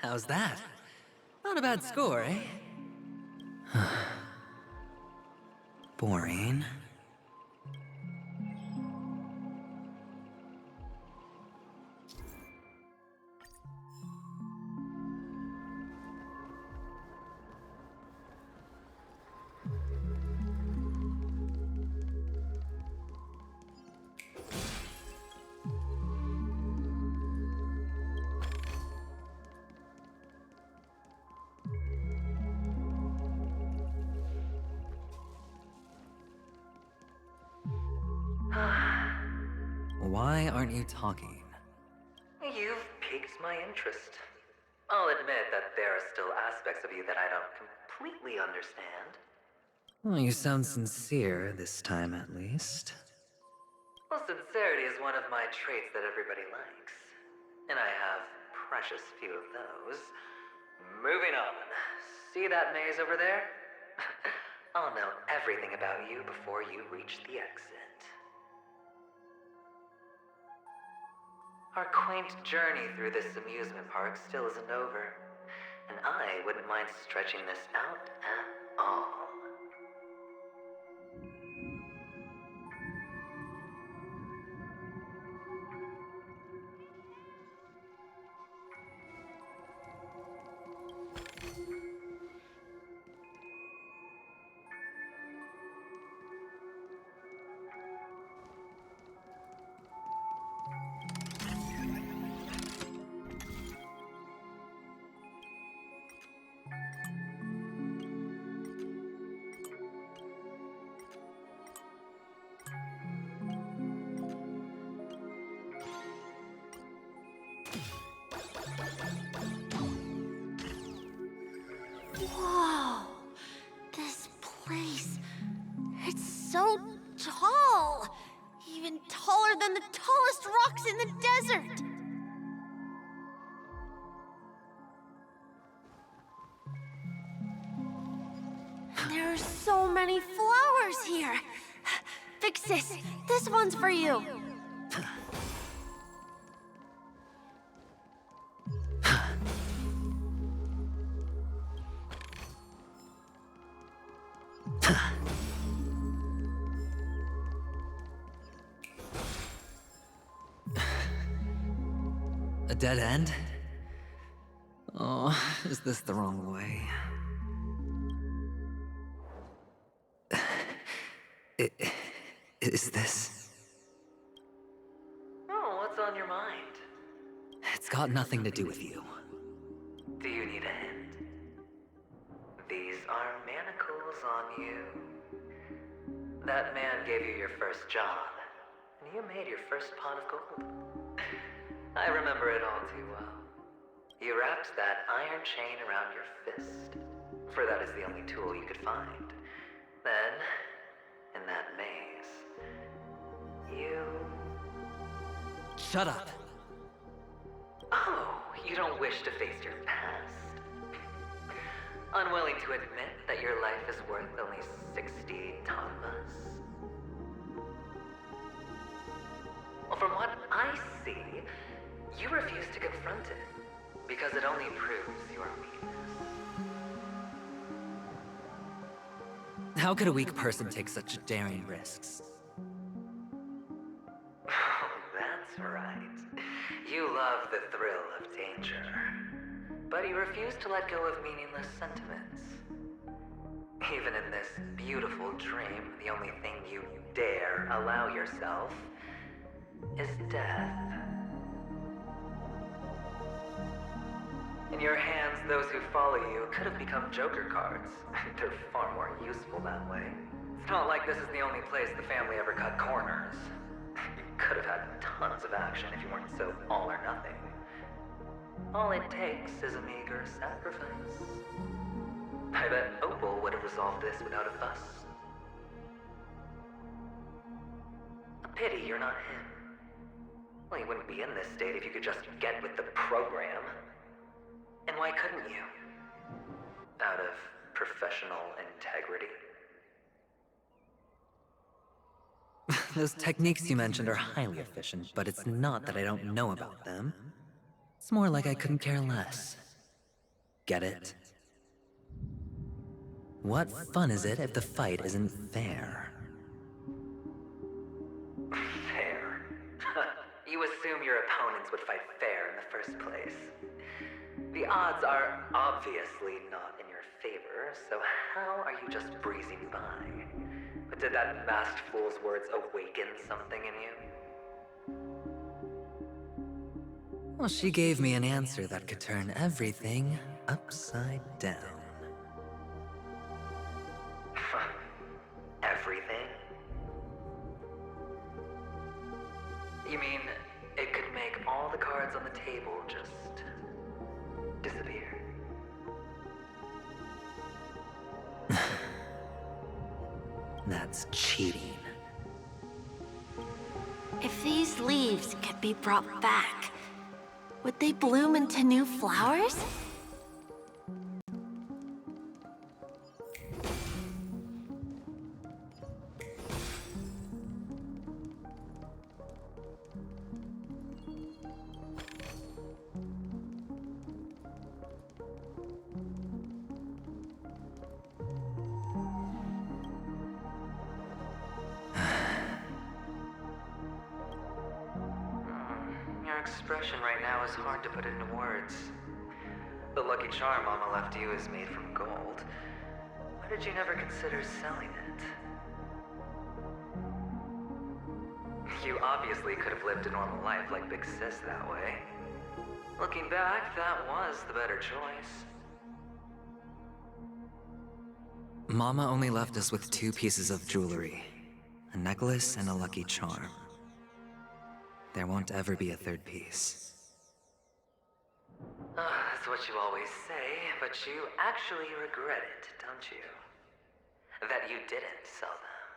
How's that? Not a bad score, eh? Boring. Why aren't you talking? You've piqued my interest. I'll admit that there are still aspects of you that I don't completely understand. Well, you sound sincere, this time at least. Well, sincerity is one of my traits that everybody likes. And I have precious few of those. Moving on. See that maze over there? I'll know everything about you before you reach the exit. Our quaint journey through this amusement park still isn't over, and I wouldn't mind stretching this out at all. Whoa! This place. It's so tall! Even taller than the tallest rocks in the desert! There are so many flowers here! Vixis, this one's for you! A dead end? Oh, is this the wrong way? Is this? Oh, what's on your mind? It's got nothing to do with you. Do you need a hint? These are manacles on you. That man gave you your first job, and you made your first pot of gold. I remember it all too well. You wrapped that iron chain around your fist, for that is the only tool you could find. Then, in that maze, you... Shut up! Oh, you don't wish to face your past? Unwilling to admit that your life is worth only 60 tonbas? Well, from what I see, you refuse to confront it, because it only proves your weakness. How could a weak person take such daring risks? Oh, that's right. You love the thrill of danger. But you refuse to let go of meaningless sentiments. Even in this beautiful dream, the only thing you dare allow yourself is death. In your hands, those who follow you could have become Joker cards. They're far more useful that way. It's not like this is the only place the family ever cut corners. You could have had tons of action if you weren't so all or nothing. All it takes is a meager sacrifice. I bet Opal would have resolved this without a fuss. A pity you're not him. Well, you wouldn't be in this state if you could just get with the program. And why couldn't you? Out of professional integrity? Those techniques you mentioned are highly efficient, but it's not that I don't know about them. It's more like I couldn't care less. Get it? What fun is it if the fight isn't fair? Fair. You assume your opponents would fight fair in the first place. The odds are obviously not in your favor, so how are you just breezing by? But did that masked fool's words awaken something in you? Well, she gave me an answer that could turn everything upside down. Everything? You mean it could make all the cards on the table just disappear? That's cheating. If these leaves could be brought back, would they bloom into new flowers? Your expression right now is hard to put into words. The lucky charm Mama left you is made from gold. Why did you never consider selling it? You obviously could have lived a normal life like Big Sis that way. Looking back, that was the better choice. Mama only left us with 2 pieces of jewelry. A necklace and a lucky charm. There won't ever be a 3rd piece. That's what you always say, but you actually regret it, don't you? That you didn't sell them.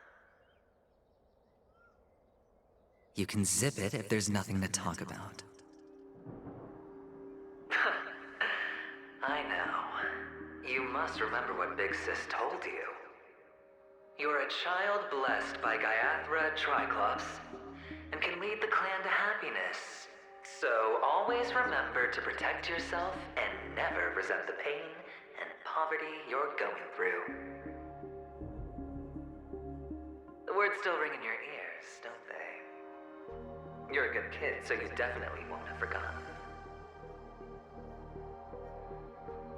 You can zip it if there's nothing to talk about. I know. You must remember what Big Sis told you. You're a child blessed by Gaiathra Triclops, and can lead the clan to happiness. So always remember to protect yourself and never resent the pain and poverty you're going through. The words still ring in your ears, don't they? You're a good kid, so you definitely won't have forgotten.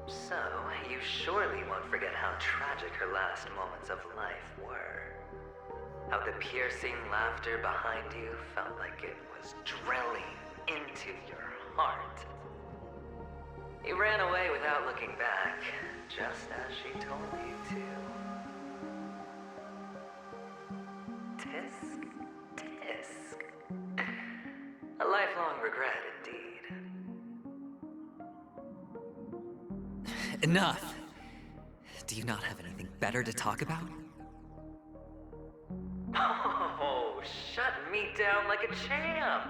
So, you surely won't forget how tragic her last moments of life were. How the piercing laughter behind you felt like it was drilling into your heart. You ran away without looking back, just as she told you to. Tisk, tisk. A lifelong regret indeed. Enough! Do you not have anything better to talk about? Oh, shut me down like a champ!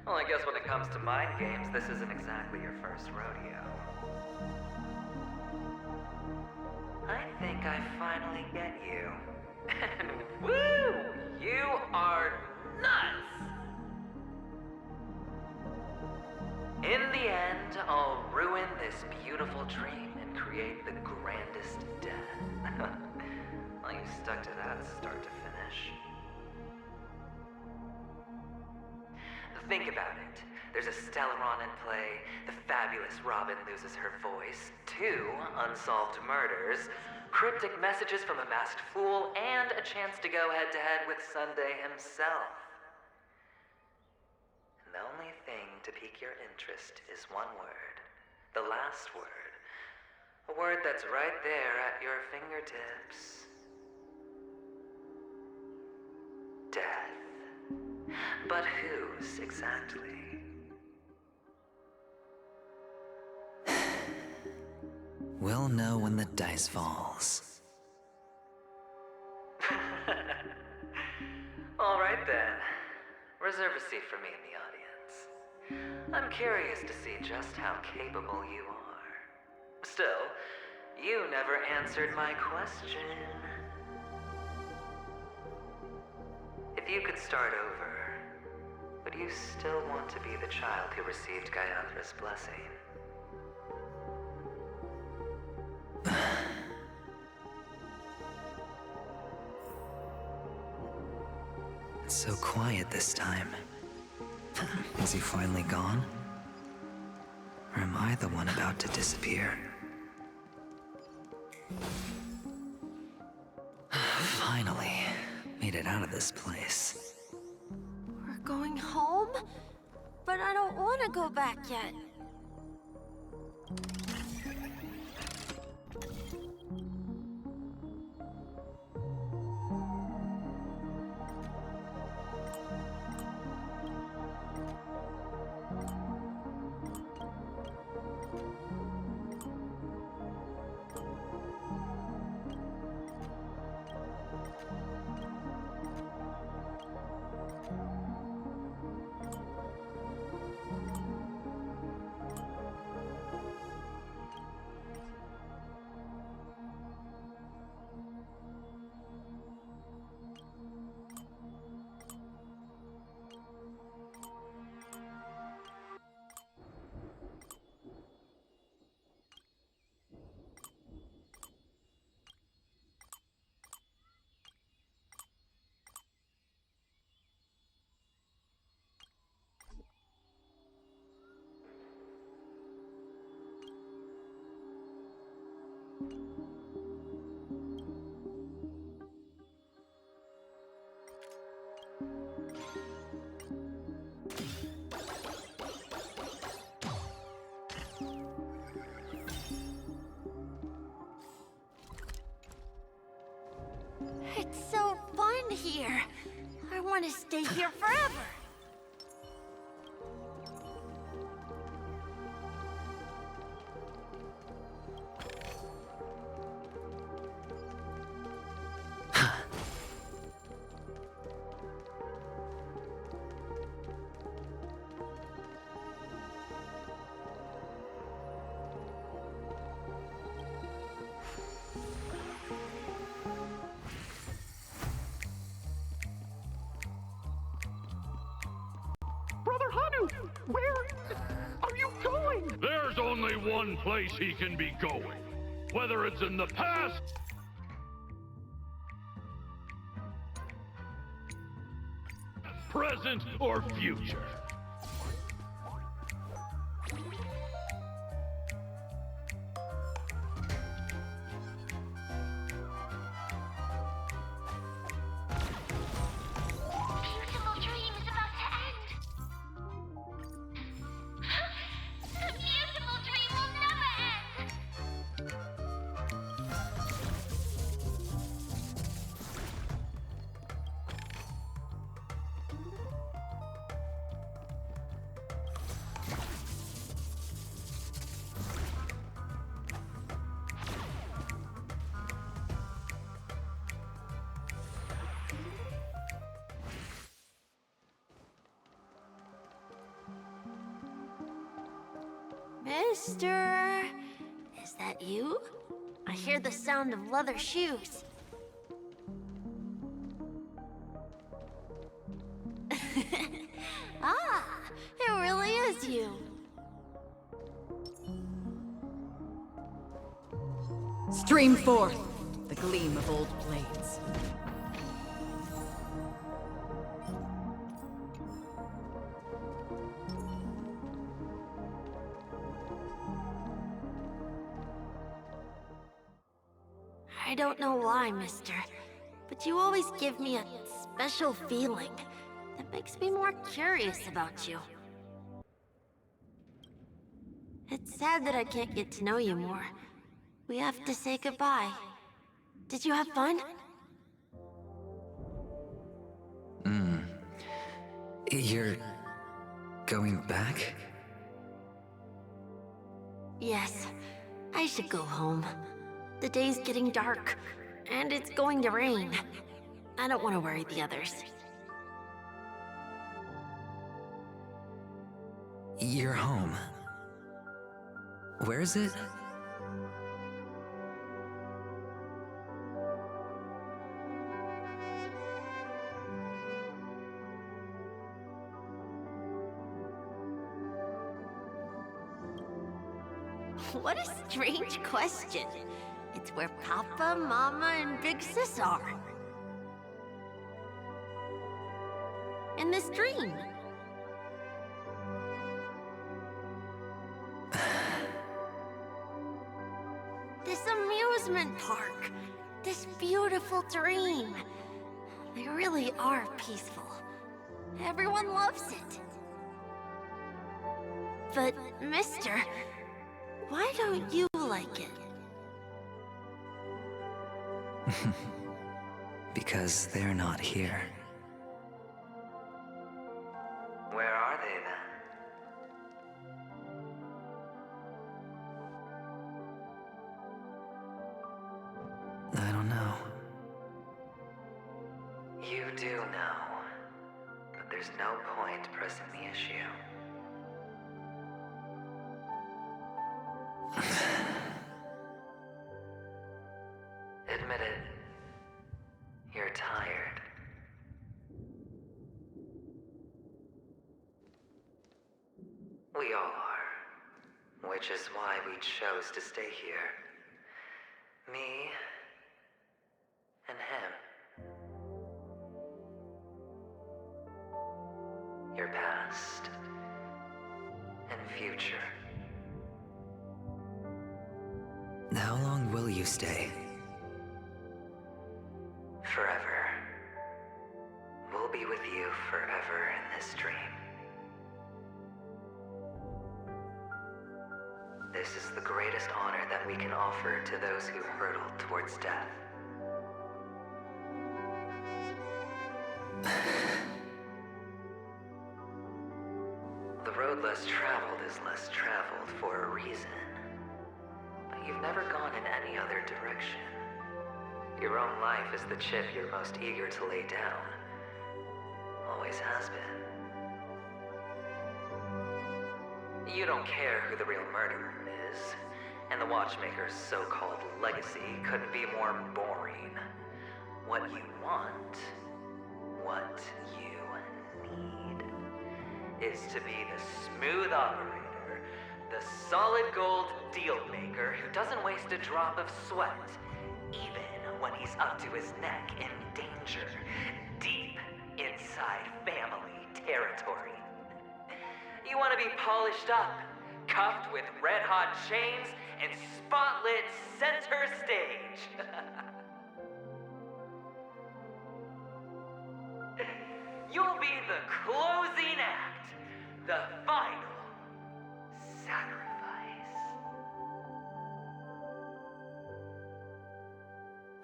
Well, I guess when it comes to mind games, this isn't exactly your first rodeo. I think I finally get you. And woo! You are nuts! In the end, I'll ruin this beautiful dream and create the grandest death. Well, you stuck to that start to finish. Think about it. There's a Stellaron in play, the fabulous Robin loses her voice, 2 unsolved murders, cryptic messages from a masked fool, and a chance to go head-to-head with Sunday himself. And the only thing to pique your interest is one word. The last word. A word that's right there at your fingertips. Death. But whose exactly? We'll know when the dice falls. All right then. Reserve a seat for me in the audience. I'm curious to see just how capable you are. Still, you never answered my question. If you could start over, but you still want to be the child who received Gayathra's blessing. It's so quiet this time. Is he finally gone? Or am I the one about to disappear? Finally, made it out of this place. We're going home? But I don't want to go back yet. It's so fun here. I want to stay here forever. Brother Hanu, where are you going? There's only one place he can be going. Whether it's in the past, present, or future. Beautiful dream is about to end. The beautiful dream will never end. Mister, is that you? I hear the sound of leather shoes. Ah, it really is you. Stream forth the gleam of old blades. I don't know why, mister, but you always give me a special feeling that makes me more curious about you. It's sad that I can't get to know you more. We have to say goodbye. Did you have fun? You're going back? Yes, I should go home. The day's getting dark, and it's going to rain. I don't want to worry the others. You're home. Where is it? What a strange question. It's where Papa, Mama, and Big Sis are. In this dream. This amusement park. This beautiful dream. They really are peaceful. Everyone loves it. But, mister, why don't you like it? Because they're not here. Where are they then? I don't know. You do know. But there's no point pressing the issue. Admit it. You're tired. We all are. Which is why we chose to stay here. Me and him. Your past and future. How long will you stay? Forever. We'll be with you forever in this dream. This is the greatest honor that we can offer to those who hurtle towards death. The road less traveled is less traveled for a reason. But you've never gone in any other direction. Your own life is the chip you're most eager to lay down. Always has been. You don't care who the real murderer is, and the Watchmaker's so-called legacy couldn't be more boring. What you want, what you need, is to be the smooth operator, the solid gold deal maker who doesn't waste a drop of sweat, even when he's up to his neck in danger, deep inside family territory. You want to be polished up, cuffed with red-hot chains, and spotlit center stage. You'll be the closing act, the final sacrifice.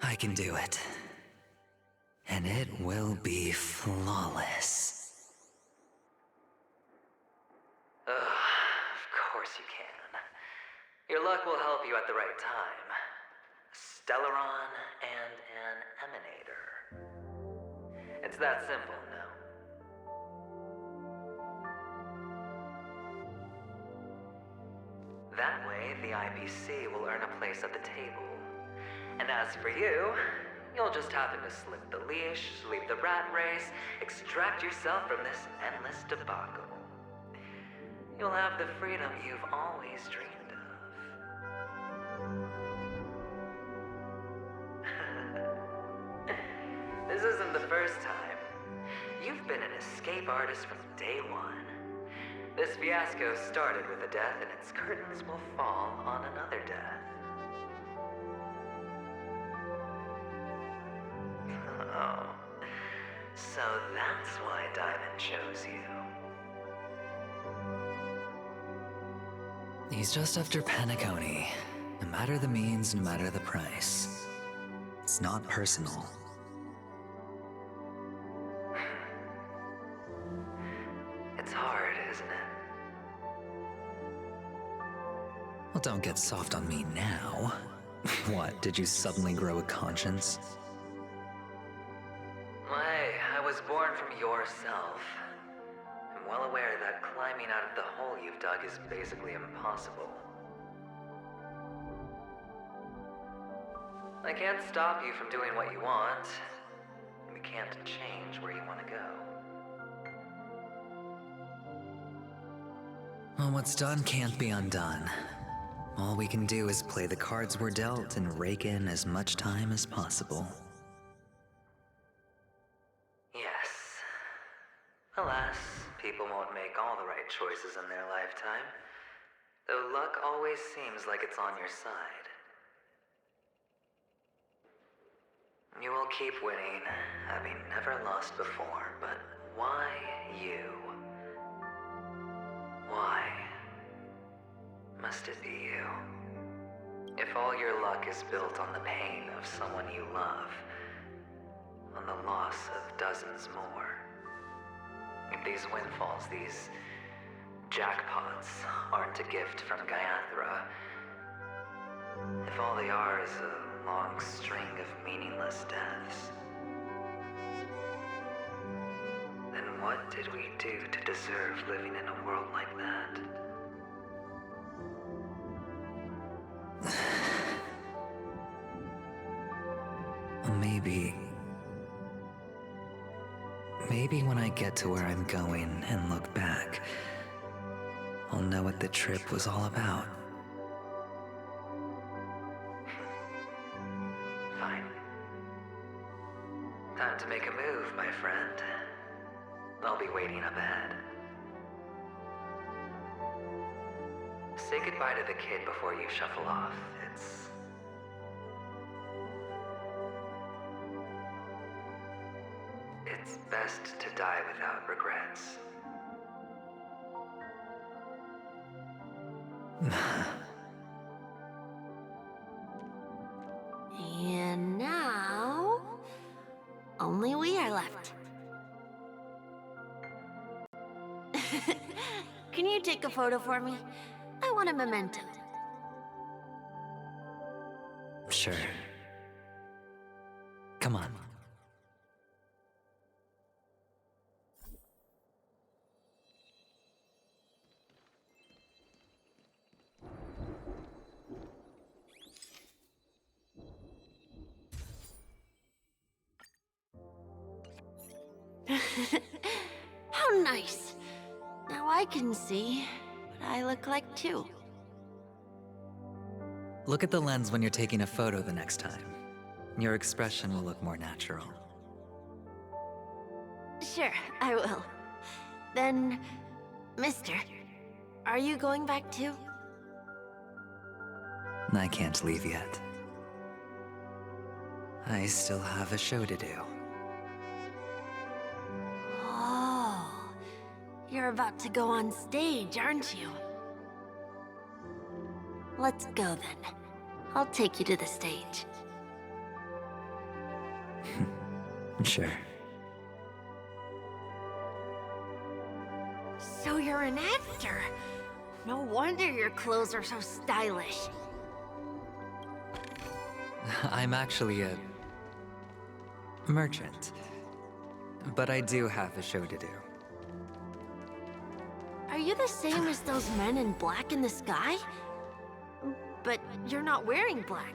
I can do it. And it will be flawless. Of course you can. Your luck will help you at the right time. A Stellaron and an Emanator. It's that simple, no? That way, the IPC will earn a place at the table. And as for you, you'll just happen to slip the leash, leave the rat race, extract yourself from this endless debacle. You'll have the freedom you've always dreamed of. This isn't the first time. You've been an escape artist from day one. This fiasco started with a death, and its curtains will fall on another death. Oh, so that's why Diamond chose you. He's just after Penacony. No matter the means, no matter the price. It's not personal. It's hard, isn't it? Well, don't get soft on me now. What, did you suddenly grow a conscience? I was born from yourself. I'm well aware that climbing out of the hole you've dug is basically impossible. I can't stop you from doing what you want. We can't change where you want to go. Well, what's done can't be undone. All we can do is play the cards we're dealt and rake in as much time as possible. Yes. Alas, people won't make all the right choices in their lifetime, though luck always seems like it's on your side. You will keep winning, having never lost before, but why you? Why must it be you? If all your luck is built on the pain of someone you love, on the loss of dozens more, if these windfalls, these jackpots, aren't a gift from Gaiathra, if all they are is a long string of meaningless deaths, then what did we do to deserve living in a world like that? Maybe when I get to where I'm going and look back, I'll know what the trip was all about. Fine. Time to make a move, my friend. I'll be waiting up ahead. Say goodbye to the kid before you shuffle off. It's best to die without regrets. And now, only we are left. Can you take a photo for me? I want a memento. Sure. Come on. How nice. Now I can see what I look like too. Look at the lens when you're taking a photo the next time. Your expression will look more natural. Sure, I will. Then, mister, are you going back too? I can't leave yet. I still have a show to do. Oh, you're about to go on stage, aren't you? Let's go then. I'll take you to the stage. Sure. So you're an actor. No wonder your clothes are so stylish. I'm actually a merchant. But I do have a show to do. Are you the same as those men in black in the sky? But you're not wearing black.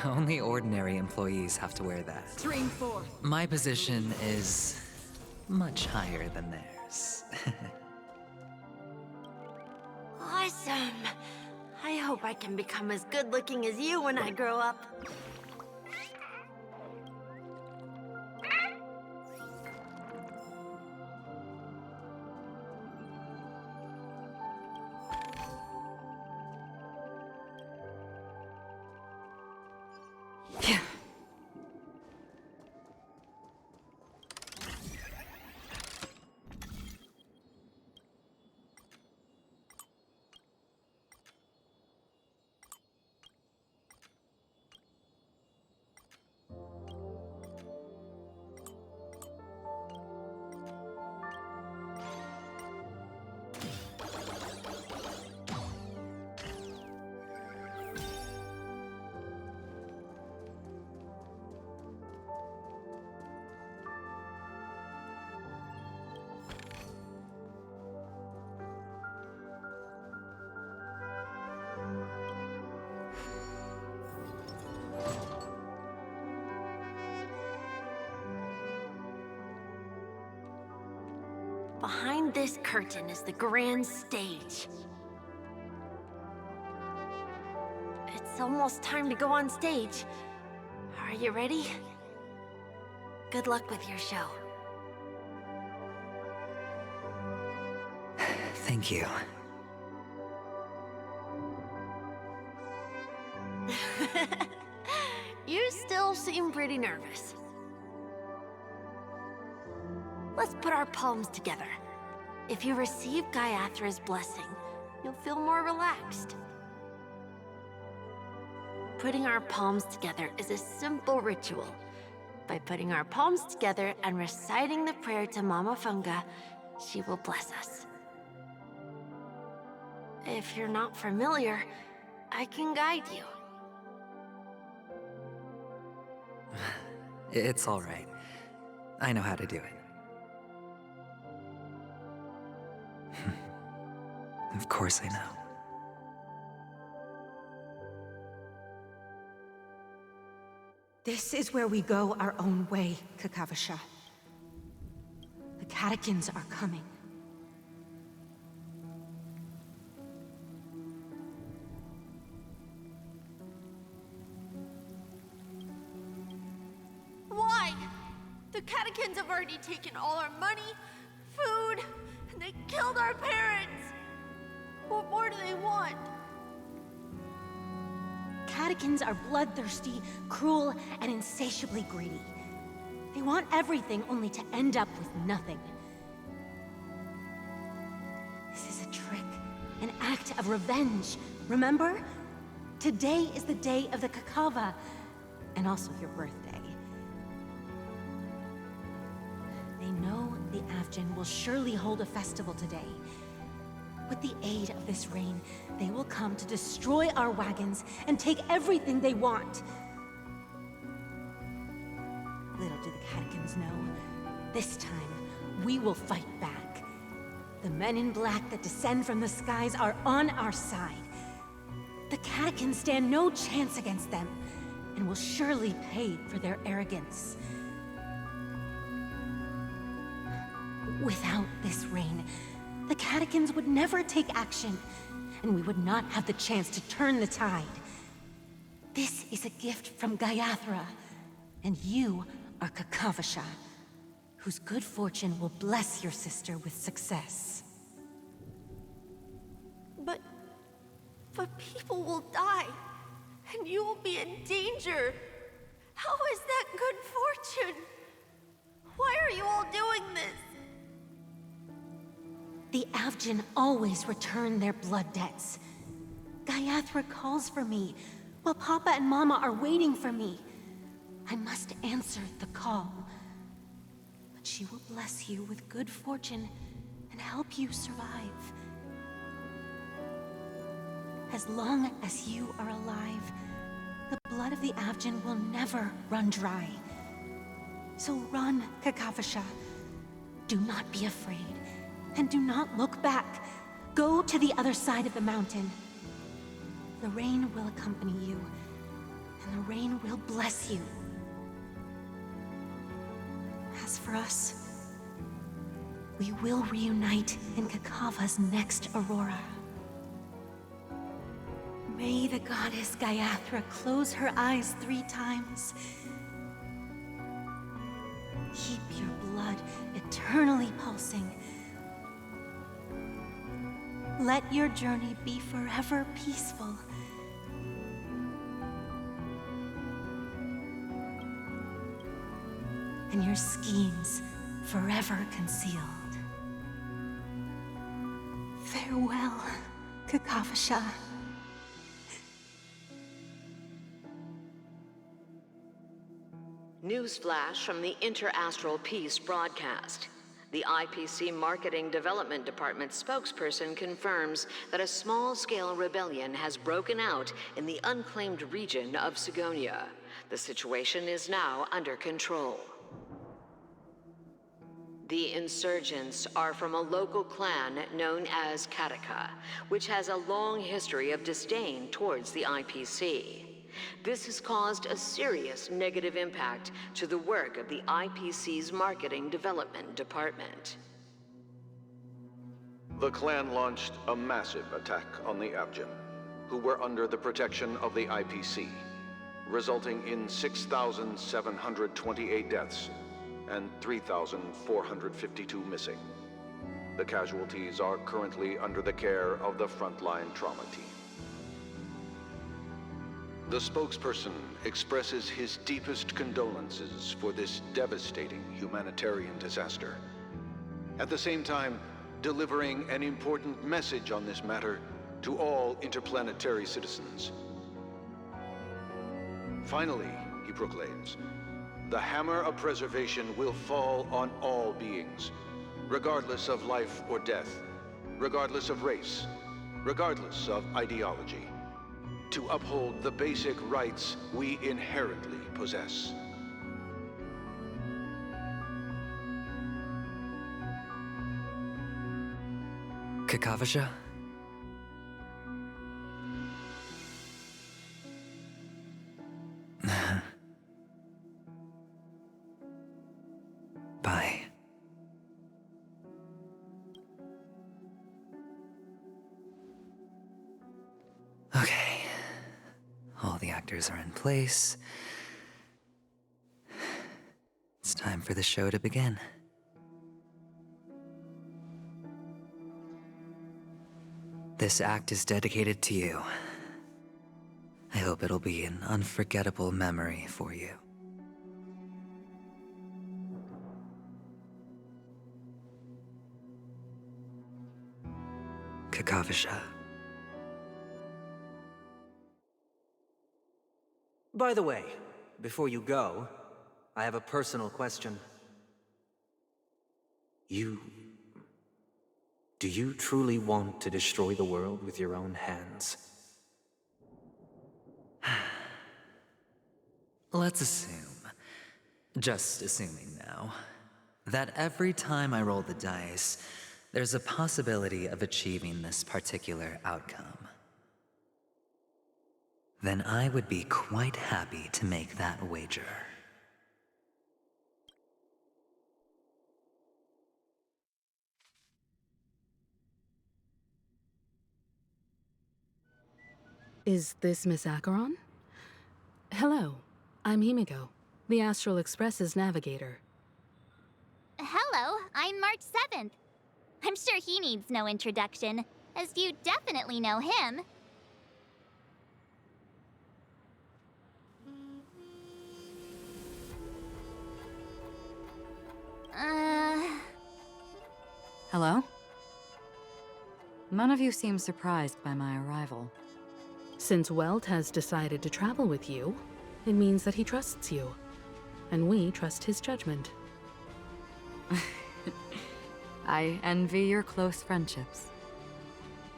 Only ordinary employees have to wear that. Stream 4. My position is much higher than theirs. Awesome. I hope I can become as good looking as you when I grow up. Behind this curtain is the grand stage. almost time to go on stage. Are you ready? Good luck with your show. Thank you. You still seem pretty nervous. Let's put our palms together. If you receive Gaiathra's blessing, you'll feel more relaxed. Putting our palms together is a simple ritual. By putting our palms together and reciting the prayer to Mama Funga, she will bless us. If you're not familiar, I can guide you. It's all right. I know how to do it. Of course I know. This is where we go our own way, Kakavasha. The catechins are coming. Why? The catechins have already taken all our money, food, and they killed our parents. What more do they want? Catechins are bloodthirsty, cruel, and insatiably greedy. They want everything only to end up with nothing. This is a trick, an act of revenge. Remember? Today is the day of the Kakava, and also your birthday. They know the Avgin will surely hold a festival today. With the aid of this rain, they will come to destroy our wagons and take everything they want. Little do the catechins know, this time we will fight back. The men in black that descend from the skies are on our side. The catechins stand no chance against them, and will surely pay for their arrogance. Without this rain, the catechins would never take action, and we would not have the chance to turn the tide. This is a gift from Gaiathra, and you are Kakavasha, whose good fortune will bless your sister with success. But people will die, and you will be in danger. How is that good fortune? Why are you all doing this? The Avgin always return their blood debts. Gaiathra calls for me, while Papa and Mama are waiting for me. I must answer the call. But she will bless you with good fortune and help you survive. As long as you are alive, the blood of the Avgin will never run dry. So run, Kakavasha. Do not be afraid. And do not look back. Go to the other side of the mountain. The rain will accompany you, and the rain will bless you. As for us, we will reunite in Kakava's next aurora. May the goddess Gaiathra close her eyes 3 times. Keep your blood eternally pulsing. Let your journey be forever peaceful. And your schemes forever concealed. Farewell, Kakavasha. Newsflash from the Inter-Astral Peace broadcast. The IPC Marketing Development Department spokesperson confirms that a small-scale rebellion has broken out in the unclaimed region of Sigonia. The situation is now under control. The insurgents are from a local clan known as Kataka, which has a long history of disdain towards the IPC. This has caused a serious negative impact to the work of the IPC's Marketing Development Department. The clan launched a massive attack on the Avgin. who were under the protection of the IPC, resulting in 6,728 deaths and 3,452 missing. The casualties are currently under the care of the frontline trauma team. The spokesperson expresses his deepest condolences for this devastating humanitarian disaster, at the same time delivering an important message on this matter to all interplanetary citizens. Finally, he proclaims, the hammer of preservation will fall on all beings, regardless of life or death, regardless of race, regardless of ideology, to uphold the basic rights we inherently possess. Kakavasha? Bye. Okay. All the actors are in place. It's time for the show to begin. This act is dedicated to you. I hope it'll be an unforgettable memory for you. Kakavasha. By the way, before you go, I have a personal question. Do you truly want to destroy the world with your own hands? Let's assume, just assuming now, that every time I roll the dice, there's a possibility of achieving this particular outcome. Then I would be quite happy to make that wager. Is this Miss Acheron? Hello, I'm Himiko, the Astral Express's navigator. Hello, I'm March 7th. I'm sure he needs no introduction, as you definitely know him. Hello? None of you seem surprised by my arrival. Since Welt has decided to travel with you, it means that he trusts you. And we trust his judgment. I envy your close friendships.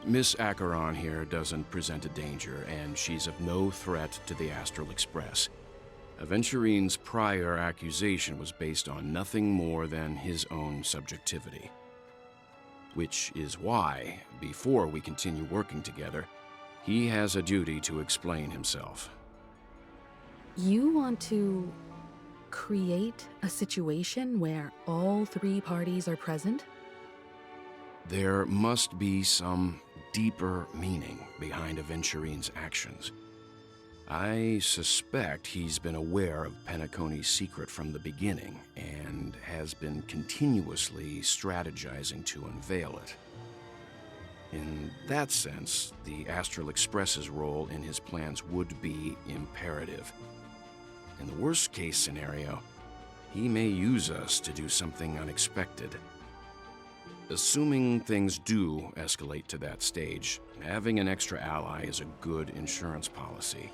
Miss Acheron here doesn't present a danger, and she's of no threat to the Astral Express. Aventurine's prior accusation was based on nothing more than his own subjectivity. Which is why, before we continue working together, he has a duty to explain himself. You want to create a situation where all three parties are present? There must be some deeper meaning behind Aventurine's actions. I suspect he's been aware of Penacony's secret from the beginning and has been continuously strategizing to unveil it. In that sense, the Astral Express's role in his plans would be imperative. In the worst-case scenario, he may use us to do something unexpected. Assuming things do escalate to that stage, having an extra ally is a good insurance policy.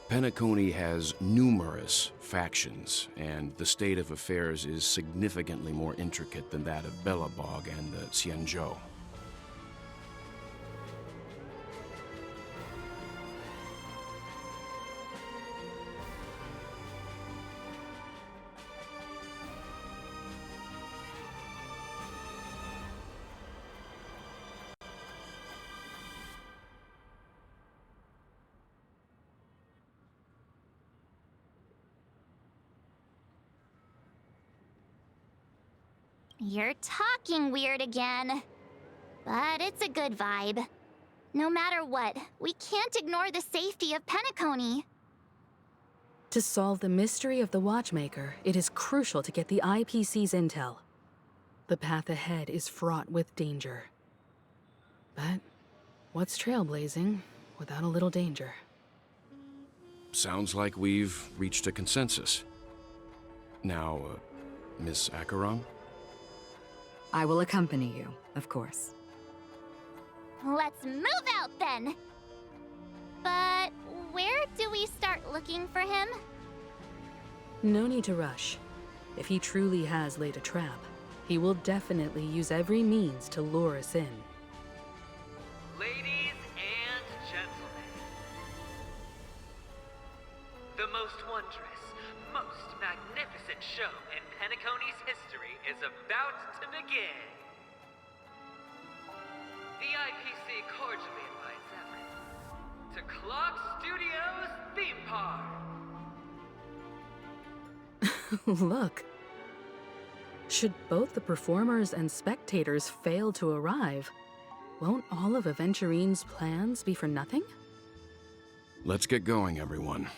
Penacony has numerous factions, and the state of affairs is significantly more intricate than that of Belobog and the Xianzhou. You're talking weird again. But it's a good vibe. No matter what, we can't ignore the safety of Penacony. To solve the mystery of the Watchmaker, it is crucial to get the IPC's intel. The path ahead is fraught with danger. But what's trailblazing without a little danger? Sounds like we've reached a consensus. Now, Miss Acheron? I will accompany you, of course. Let's move out then! But where do we start looking for him? No need to rush. If he truly has laid a trap, he will definitely use every means to lure us in. Ladies and gentlemen, the most wondrous, most magnificent show in Penacony's history is about to begin. The IPC cordially invites everyone to Clock Studios Theme Park. Look. Should both the performers and spectators fail to arrive, won't all of Aventurine's plans be for nothing? Let's get going, everyone.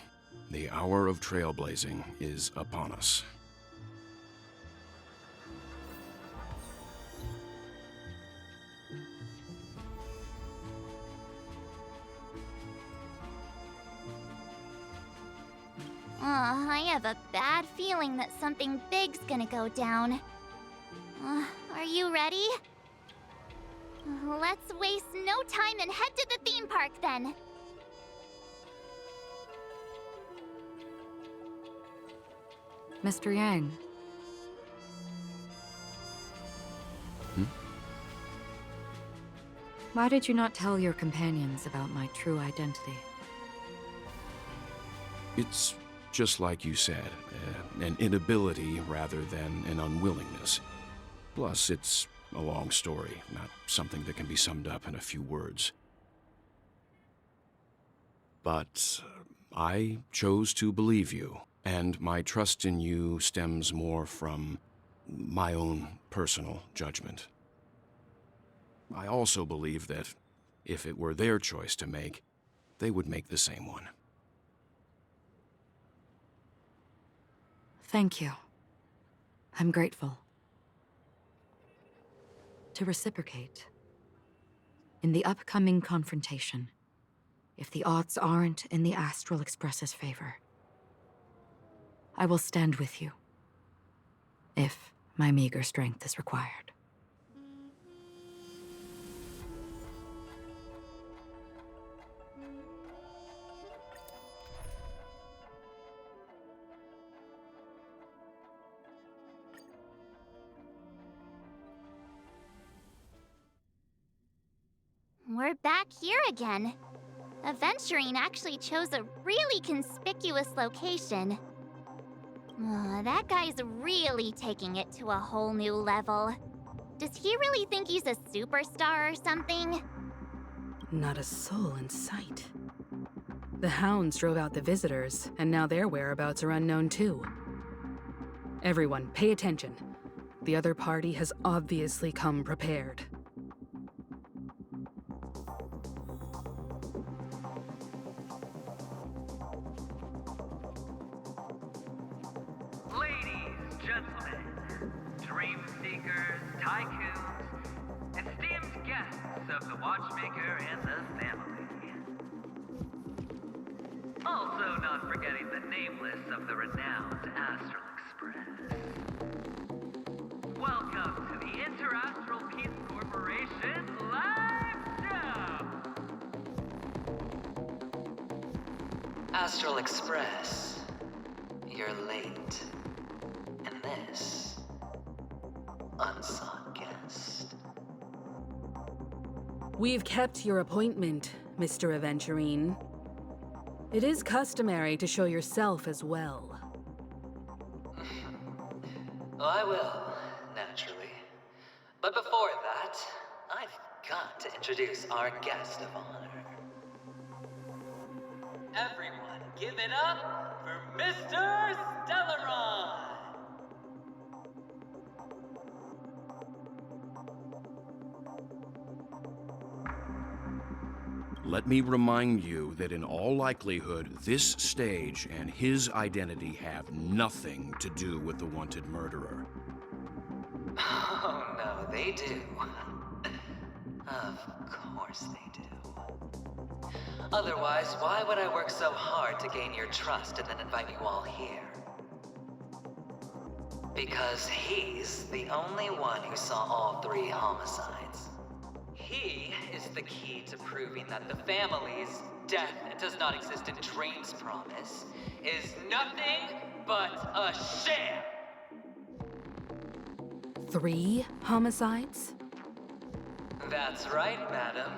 The hour of trailblazing is upon us. I have a bad feeling that something big's gonna go down. Are you ready? Let's waste no time and head to the theme park then. Mr. Yang. Why did you not tell your companions about my true identity? It's just like you said, an inability rather than an unwillingness. Plus, it's a long story, not something that can be summed up in a few words. But I chose to believe you, and my trust in you stems more from my own personal judgment. I also believe that if it were their choice to make, they would make the same one. Thank you. I'm grateful. To reciprocate, in the upcoming confrontation, if the odds aren't in the Astral Express's favor, I will stand with you, if my meager strength is required. We're back here again. Aventurine actually chose a really conspicuous location. That guy's really taking it to a whole new level. Does he really think he's a superstar or something? Not a soul in sight. The hounds drove out the visitors, and now their whereabouts are unknown too. Everyone, pay attention. The other party has obviously come prepared. Dream seekers, tycoons, esteemed guests of the Watchmaker and the family. Also not forgetting the nameless of the renowned Astral Express. Welcome to the Interastral Peace Corporation live show! Astral Express, you're late. And this unsought guest. We've kept your appointment, Mr. Aventurine. It is customary to show yourself as well. I will, naturally. But before that, I've got to introduce our guest of honor. Everyone, give it up for Mr. Stellaron! Let me remind you that in all likelihood, this stage and his identity have nothing to do with the wanted murderer. Oh, no, they do. Of course they do. Otherwise, why would I work so hard to gain your trust and then invite you all here? Because he's the only one who saw all 3 homicides. He is the key to proving that the family's death does not exist in Dream's promise is nothing but a sham! 3 homicides? That's right, madam.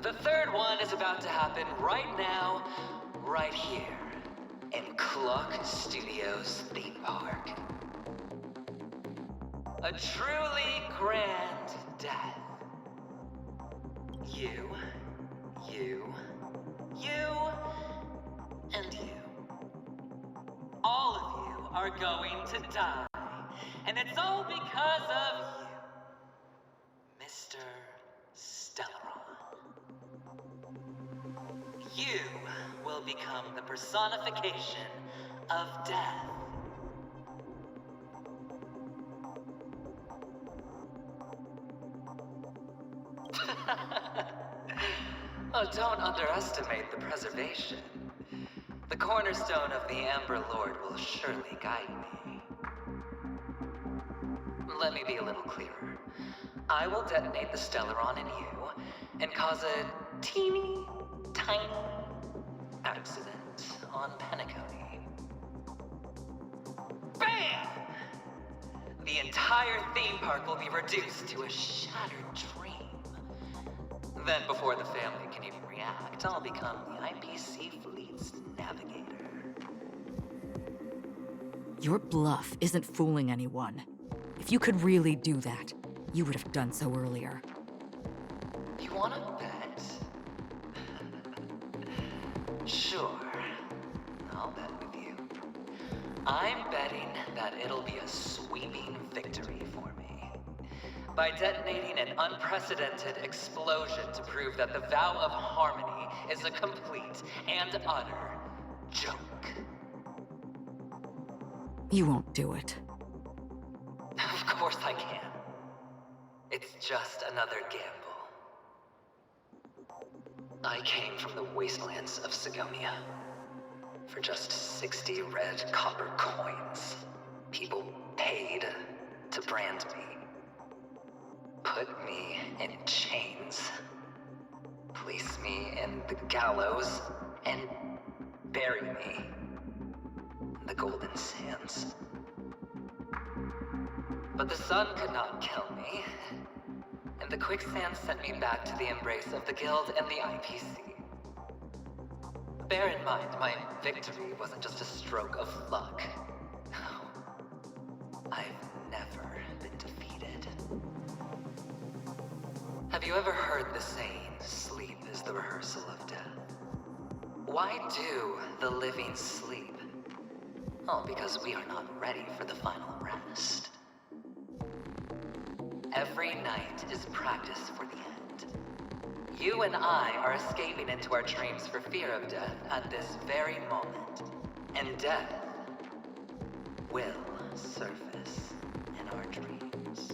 The 3rd one is about to happen right now, right here, in Clock Studios theme park. A truly grand death. You, and you. All of you are going to die. And it's all because of you, Mr. Stellaron. You will become the personification of death. Oh, don't underestimate the preservation. The cornerstone of the Amber Lord will surely guide me. Let me be a little clearer. I will detonate the Stellaron in you and cause a teeny, tiny accident on Penacony. BAM! The entire theme park will be reduced to a shattered dream. Then, before the family can even react, I'll become the IPC fleet's navigator. Your bluff isn't fooling anyone. If you could really do that, you would have done so earlier. You wanna bet? Sure. I'll bet with you. I'm betting that it'll be a sweeping victory for me. By detonating an unprecedented explosion to prove that the vow of harmony is a complete and utter joke. You won't do it. Of course I can. It's just another gamble. I came from the wastelands of Sigonia. For just 60 red copper coins, people paid to brand me. Put me in chains. Place me in the gallows and bury me in the golden sands. But the sun could not kill me, and the quicksand sent me back to the embrace of the Guild and the IPC. Bear in mind, my victory wasn't just a stroke of luck. No. I've never been defeated. Have you ever heard the saying, sleep is the rehearsal of death? Why do the living sleep? Oh, because we are not ready for the final rest. Every night is practice for the end. You and I are escaping into our dreams for fear of death at this very moment. And death will surface in our dreams.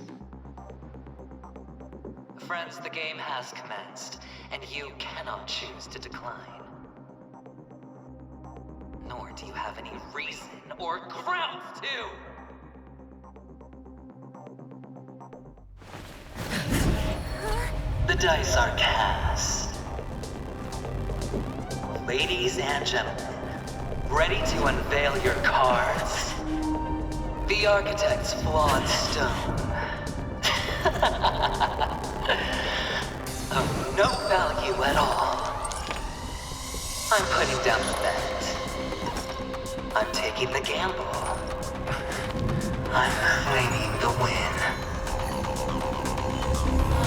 Friends, the game has commenced, and you cannot choose to decline. Nor do you have any reason or grounds to! The dice are cast. Ladies and gentlemen, ready to unveil your cards? The Architect's flawed stone. Of no value at all. I'm putting down the bet. I'm taking the gamble. I'm claiming the win.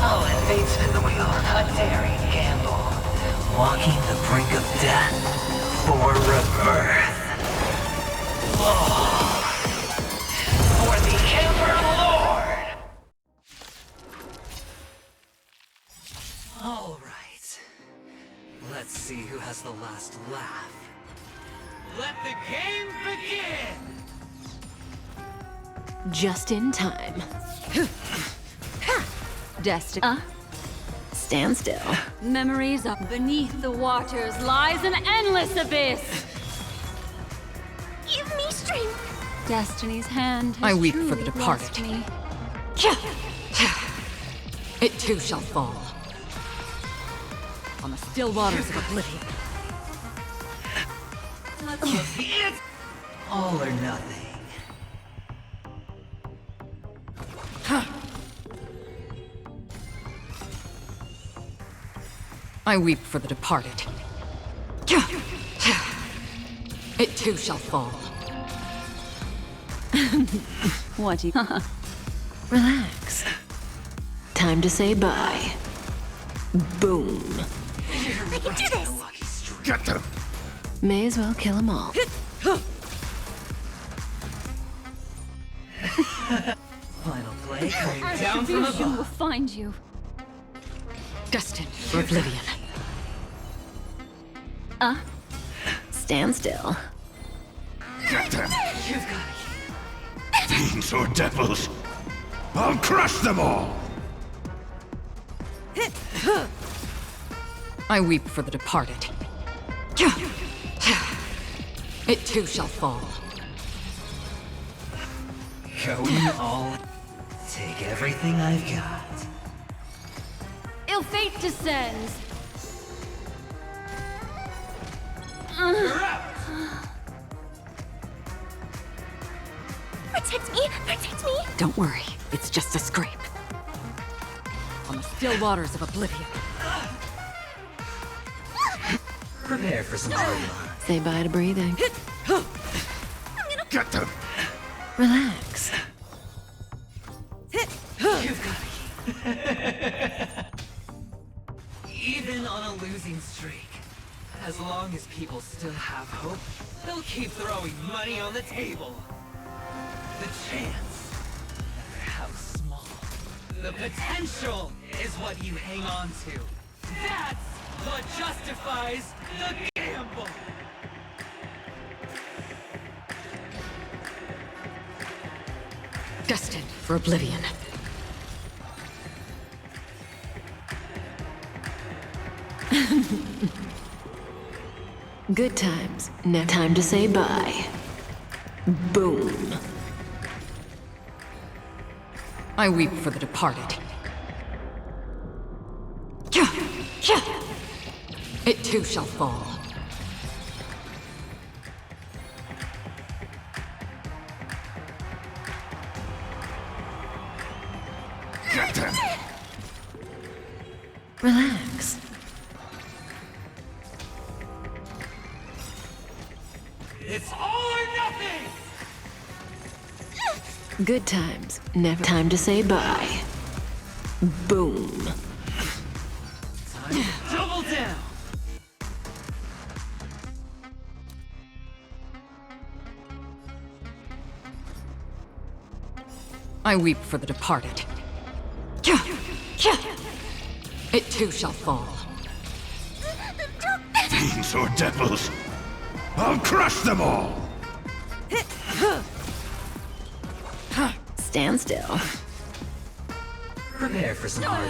Oh, and fate spin the wheel, a daring gamble. Walking the brink of death for rebirth. Oh, for the Ember Lord! All right. last laugh. Let the game begin! Just in time. Destiny. Stand still. Memories up beneath the waters lies an endless abyss. Give me strength. Destiny's hand has I weep for truly the departed. blessed me. It too shall fall. On the still waters of oblivion. It's all or nothing. I weep for the departed. It too shall fall. What do you... Relax. Time to say bye. Boom. I can do this. Get them! May as well kill them all. Final play coming down from Attribution will above. find you. Destined for oblivion. Stand still. Get them! Fiends or devils! I'll crush them all! I weep for the departed. It too shall fall. Going all. Take everything I've got. Ill fate descends. Protect me! Protect me! Don't worry, it's just a scrape. On the still waters of oblivion. Prepare for some hard lines. Say bye to breathing. Get them! Relax. Even on a losing streak, as long as people still have hope, they'll keep throwing money on the table. The chance, no matter how small, the potential is what you hang on to. That's what justifies the gamble. Destined for oblivion. Good times. Never time to say bye. Boom. I weep for the departed. It too shall fall. Get them! Relax. It's all or nothing! Good times. Never time to say bye. Boom. Time to double down! I weep for the departed. It too shall fall. Fiends or devils! I'll crush them all! Stand still. Prepare for some hard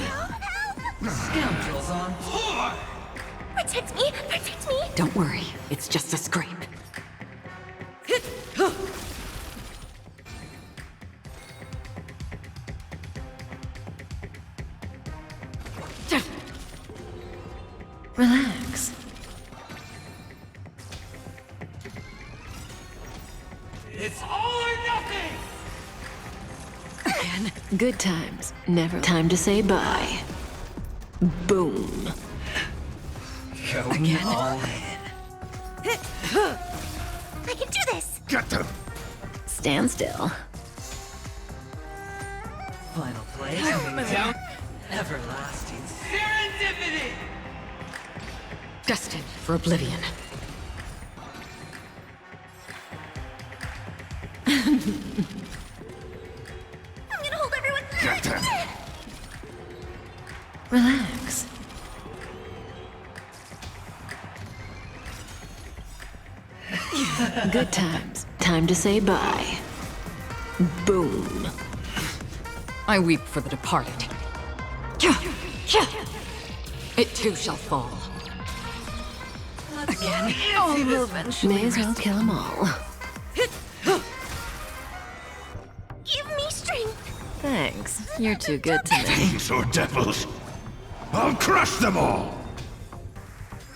lines. Scoundrels on tour! Protect me! Protect me! Don't worry, it's just a scrape. Relax. It's all or nothing! Again? Good times. Never time to say bye. Boom. Going Again? all in. I can do this! Get them! Stand still. Final play coming down. Everlasting serendipity! Destined for oblivion. I'm gonna hold everyone. Get them! Relax. times. Time to say bye. Boom. I weep for the departed. It too shall fall. Again, all will eventually May as well kill them all. Give me strength! Thanks. You're too good to me. Fiends or devils, I'll crush them all!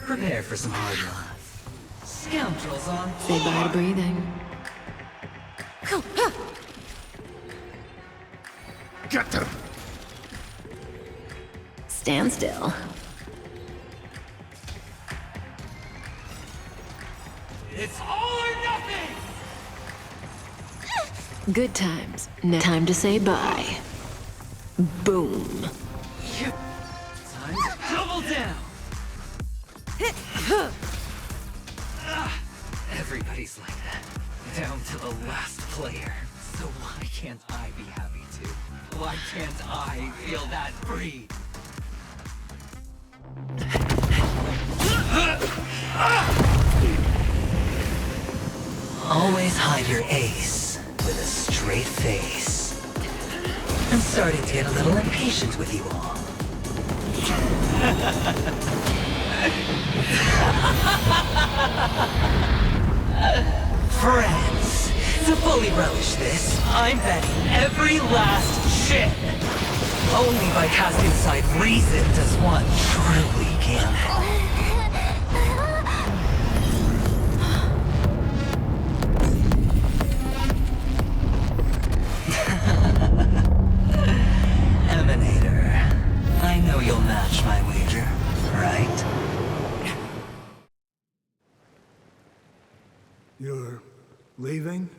Prepare for some hard laughs. Scoundrels on Say bye to breathing. Get them! Stand still. It's all or nothing! Good times. Now time to say bye. Boom. Time to double down! Everybody's like that, down to the last player. So why can't I be happy too? Why can't I feel that free? Always hide your ace with a straight face. I'm starting to get a little impatient with you all. Friends, to fully relish this, I'm betting every last chip. Only by casting aside reason does one truly gamble. Emanator, I know you'll match my wager, right? You're leaving?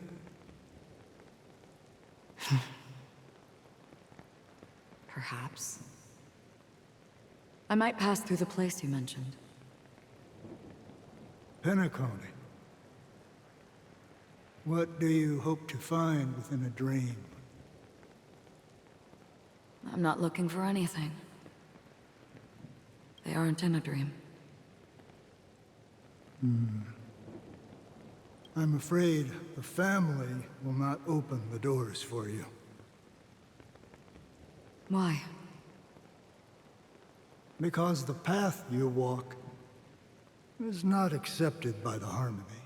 Perhaps. I might pass through the place you mentioned. Penacony. What do you hope to find within a dream? I'm not looking for anything. They aren't in a dream. I'm afraid the family will not open the doors for you. Why? Because the path you walk is not accepted by the Harmony.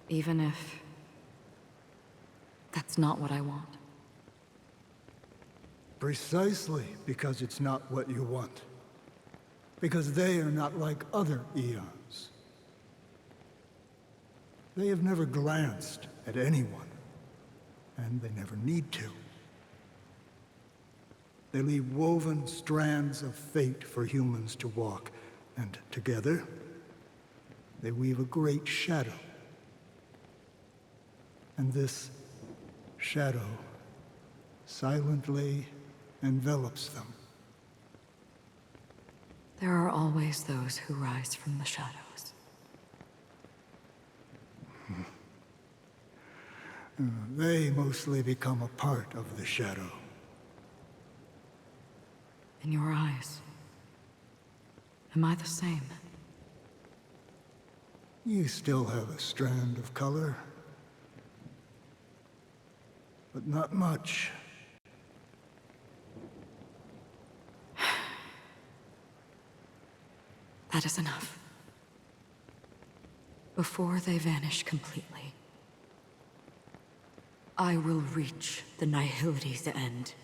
Even if... that's not what I want. Precisely because it's not what you want. Because they are not like other eons. They have never glanced at anyone, and they never need to. They leave woven strands of fate for humans to walk, and together, they weave a great shadow. And this shadow silently envelops them. There are always those who rise from the shadows. They mostly become a part of the shadow. In your eyes, am I the same? You still have a strand of color, but not much. That is enough. Before they vanish completely, I will reach the Nihility's end.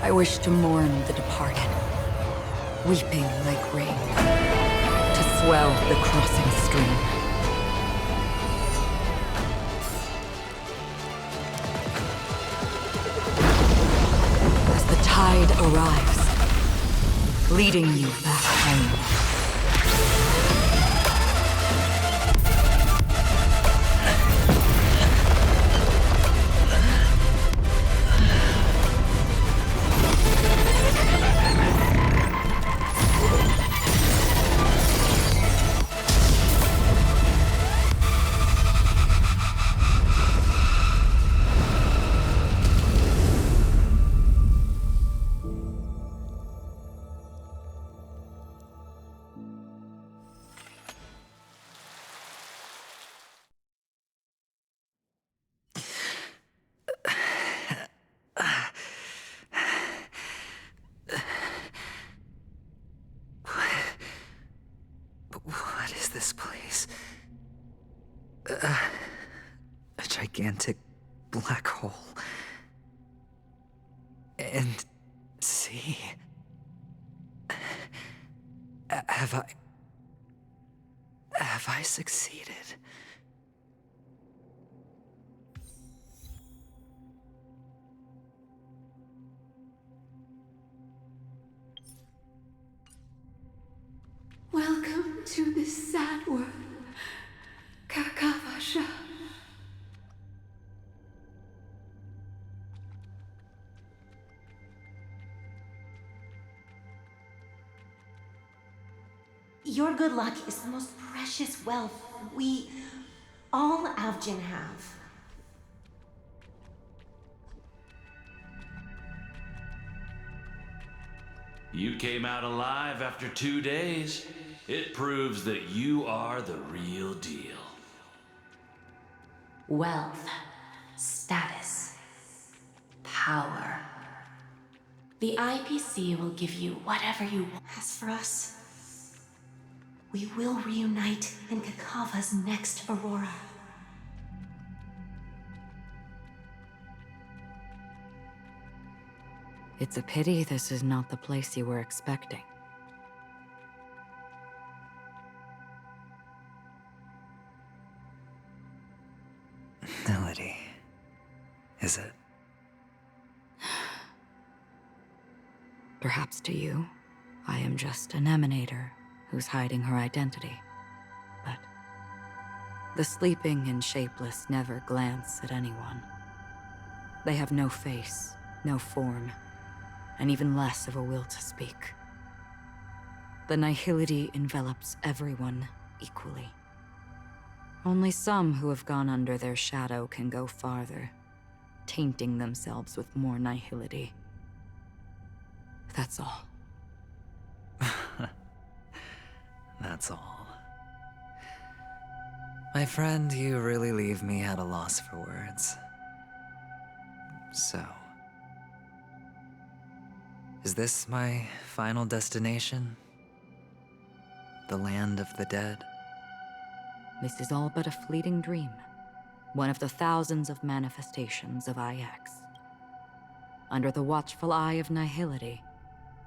I wish to mourn the departed, weeping like rain, to swell the crossing stream. As the tide arrives, leading you back home. this place? A gigantic black hole. And see... Have I succeeded? Welcome to this sad world, Kakavasha. Your good luck is the most precious wealth we, all Avgin, have. You came out alive after 2 days. It proves that you are the real deal. Wealth, status, power. The IPC will give you whatever you want. As for us, we will reunite in Kakava's next Aurora. It's a pity this is not the place you were expecting. Melody. Is it? Perhaps to you, I am just an emanator who's hiding her identity. But the sleeping and shapeless never glance at anyone. They have no face, no form, and even less of a will to speak. The nihility envelops everyone equally. Only some who have gone under their shadow can go farther, tainting themselves with more nihility. That's all. That's all. My friend, you really leave me at a loss for words. So... is this my final destination? The land of the dead? This is all but a fleeting dream. One of the thousands of manifestations of IX. Under the watchful eye of nihility,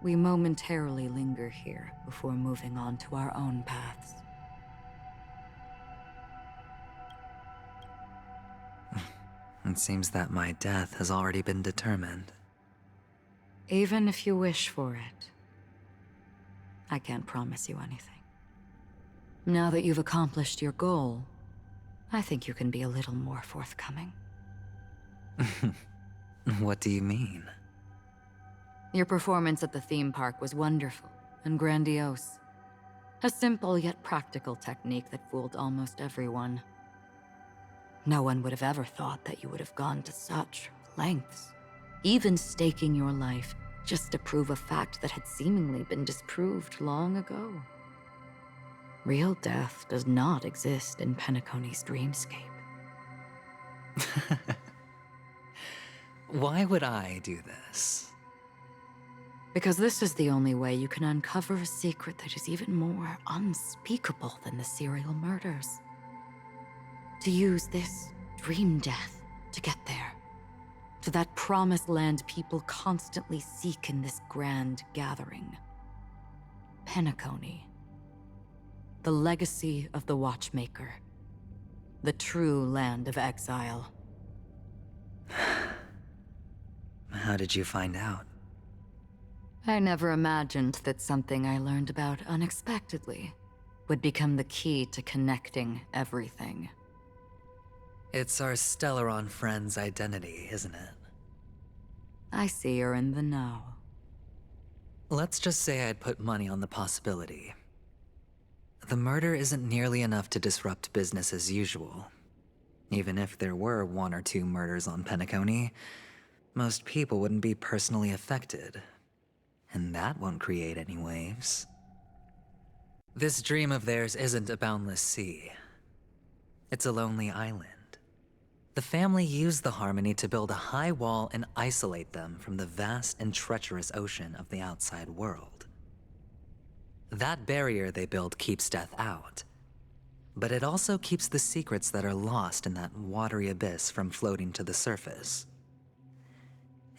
we momentarily linger here before moving on to our own paths. It seems that my death has already been determined. Even if you wish for it, I can't promise you anything. Now that you've accomplished your goal, I think you can be a little more forthcoming. What do you mean? Your performance at the theme park was wonderful and grandiose. A simple yet practical technique that fooled almost everyone. No one would have ever thought that you would have gone to such lengths, even staking your life just to prove a fact that had seemingly been disproved long ago. Real death does not exist in Penacony's dreamscape. Why would I do this? Because this is the only way you can uncover a secret that is even more unspeakable than the serial murders. To use this dream death to get there. To that promised land people constantly seek in this grand gathering. Penacony. The legacy of the Watchmaker. The true land of exile. How did you find out? I never imagined that something I learned about unexpectedly would become the key to connecting everything. It's our Stellaron friend's identity, isn't it? I see you're in the know. Let's just say I'd put money on the possibility. The murder isn't nearly enough to disrupt business as usual. Even if there were 1 or 2 murders on Penacony, most people wouldn't be personally affected. And that won't create any waves. This dream of theirs isn't a boundless sea. It's a lonely island. The family used the Harmony to build a high wall and isolate them from the vast and treacherous ocean of the outside world. That barrier they built keeps death out, but it also keeps the secrets that are lost in that watery abyss from floating to the surface.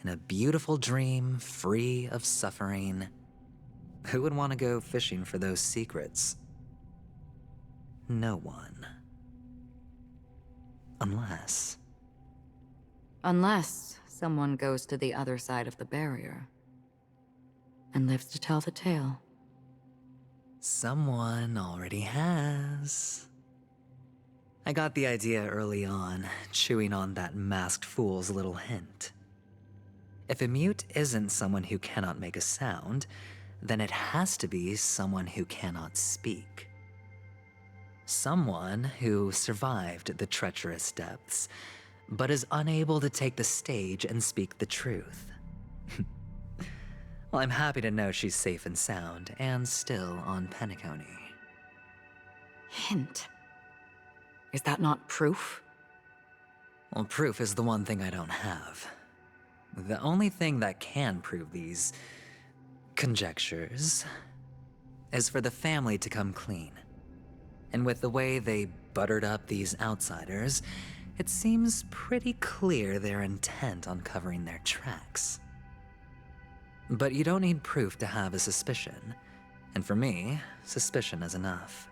In a beautiful dream, free of suffering, who would want to go fishing for those secrets? No one. Unless someone goes to the other side of the barrier and lives to tell the tale. someone already has. I got the idea early on, chewing on that masked fool's little hint. If a mute isn't someone who cannot make a sound, then it has to be someone who cannot speak. Someone who survived the treacherous depths, but is unable to take the stage and speak the truth. Well, I'm happy to know she's safe and sound, and still on Penacony. Hint. Is that not proof? Well, proof is the one thing I don't have. The only thing that can prove these conjectures is for the family to come clean. And with the way they buttered up these outsiders, it seems pretty clear they're intent on covering their tracks. But you don't need proof to have a suspicion, and for me, suspicion is enough.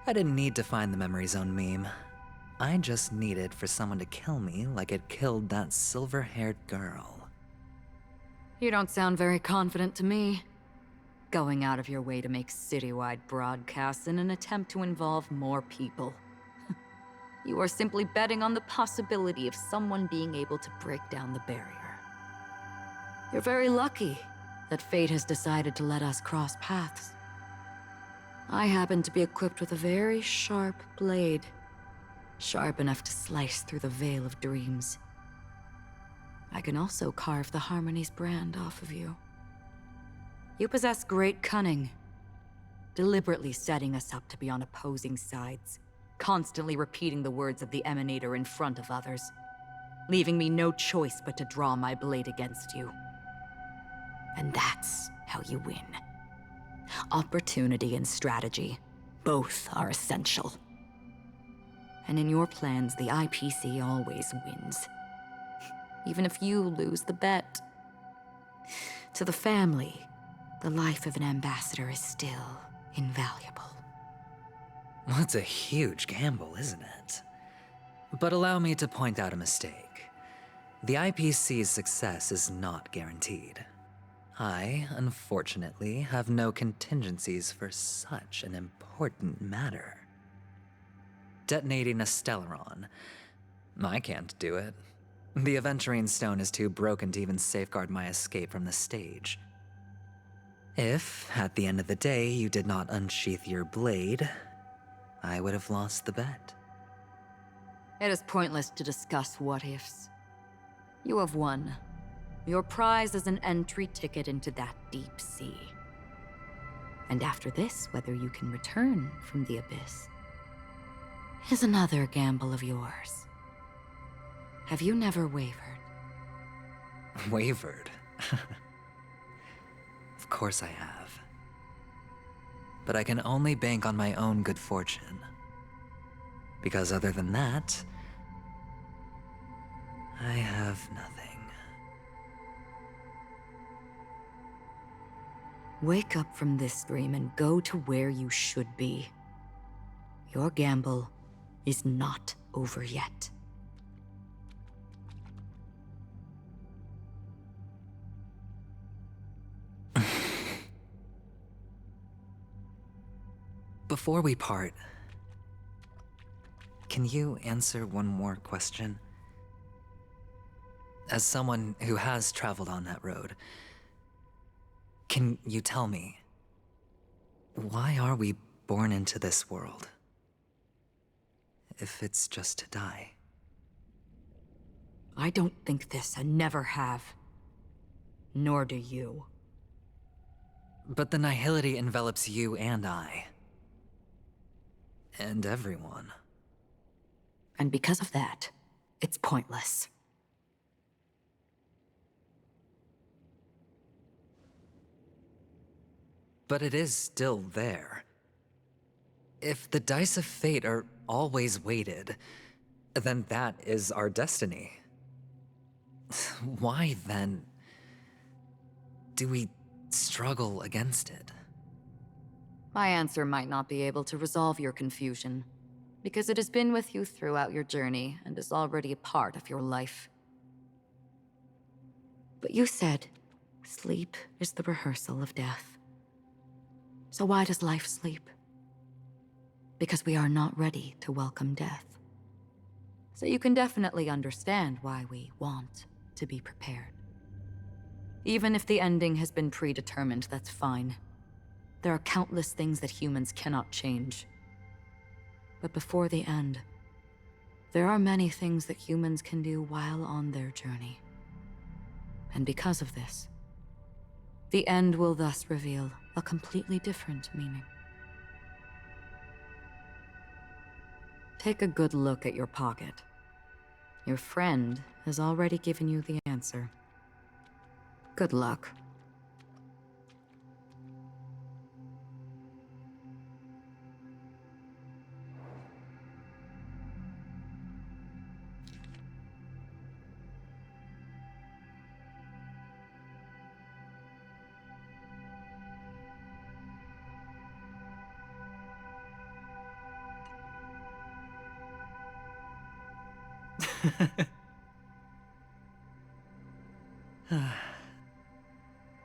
I didn't need to find the Memory Zone meme. I just needed for someone to kill me like it killed that silver-haired girl. You don't sound very confident to me. Going out of your way to make citywide broadcasts in an attempt to involve more people. You are simply betting on the possibility of someone being able to break down the barrier. You're very lucky that fate has decided to let us cross paths. I happen to be equipped with a very sharp blade, sharp enough to slice through the veil of dreams. I can also carve the Harmony's brand off of you. You possess great cunning, deliberately setting us up to be on opposing sides, constantly repeating the words of the Emanator in front of others, leaving me no choice but to draw my blade against you. And that's how you win. Opportunity and strategy, both are essential. And in your plans, the IPC always wins. Even if you lose the bet. To the family, the life of an ambassador is still invaluable. Well, it's a huge gamble, isn't it? But allow me to point out a mistake. The IPC's success is not guaranteed. I, unfortunately, have no contingencies for such an important matter. Detonating a Stellaron. I can't do it. The Aventurine Stone is too broken to even safeguard my escape from the stage. If, at the end of the day, you did not unsheath your blade, I would have lost the bet. It is pointless to discuss what-ifs. You have won. Your prize is an entry ticket into that deep sea. And after this, whether you can return from the abyss is another gamble of yours. Have you never wavered? Wavered? Of course I have. But I can only bank on my own good fortune. Because other than that, I have nothing. Wake up from this dream and go to where you should be. Your gamble is not over yet. Before we part, can you answer one more question? As someone who has traveled on that road, can you tell me, why are we born into this world? If it's just to die. I don't think this and never have. Nor do you. But the nihility envelops you and I. And everyone. And because of that, it's pointless. But it is still there. If the dice of fate are always weighted, then that is our destiny. Why, then, do we struggle against it? My answer might not be able to resolve your confusion, because it has been with you throughout your journey and is already a part of your life. But you said, sleep is the rehearsal of death. So why does life sleep? Because we are not ready to welcome death. So you can definitely understand why we want to be prepared. Even if the ending has been predetermined, that's fine. There are countless things that humans cannot change. But before the end, there are many things that humans can do while on their journey. And because of this, the end will thus reveal a completely different meaning. Take a good look at your pocket. Your friend has already given you the answer. Good luck.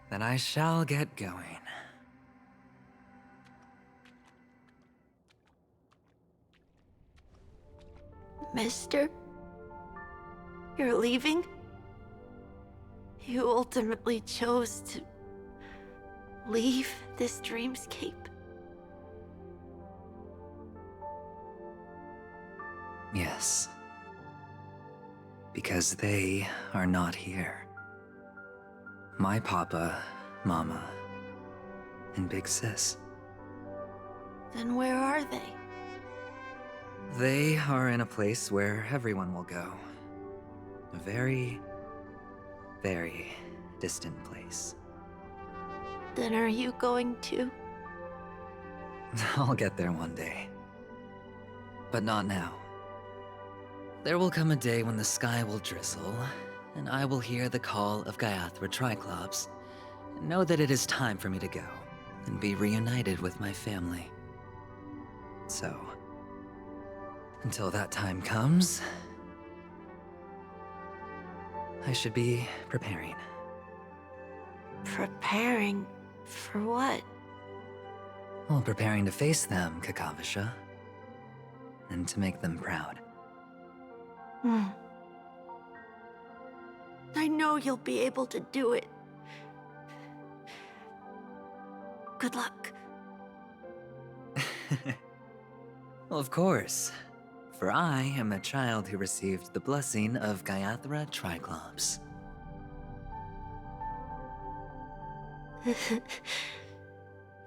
Then I shall get going. Mister? You're leaving? You ultimately chose to leave this dreamscape? Yes. Because they are not here. My papa, mama, and big sis. Then where are they? They are in a place where everyone will go. A very, very distant place. Then are you going too? I'll get there one day. But not now. There will come a day when the sky will drizzle, and I will hear the call of Gaiathra Triclops, and know that it is time for me to go, and be reunited with my family. So, until that time comes, I should be preparing. Preparing for what? Well, preparing to face them, Kakavasha, and to make them proud. I know you'll be able to do it. Good luck. Well, of course. For I am the child who received the blessing of Gaiathra Triclops.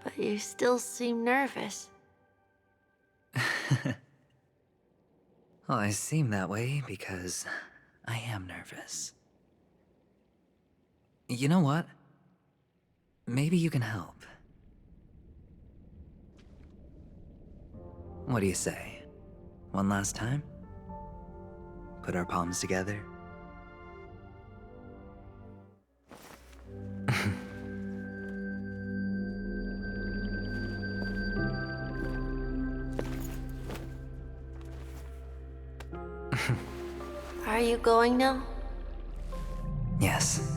But you still seem nervous. Well, I seem that way because I am nervous. You know what? Maybe you can help. What do you say? One last time? Put our palms together? Are you going now? Yes.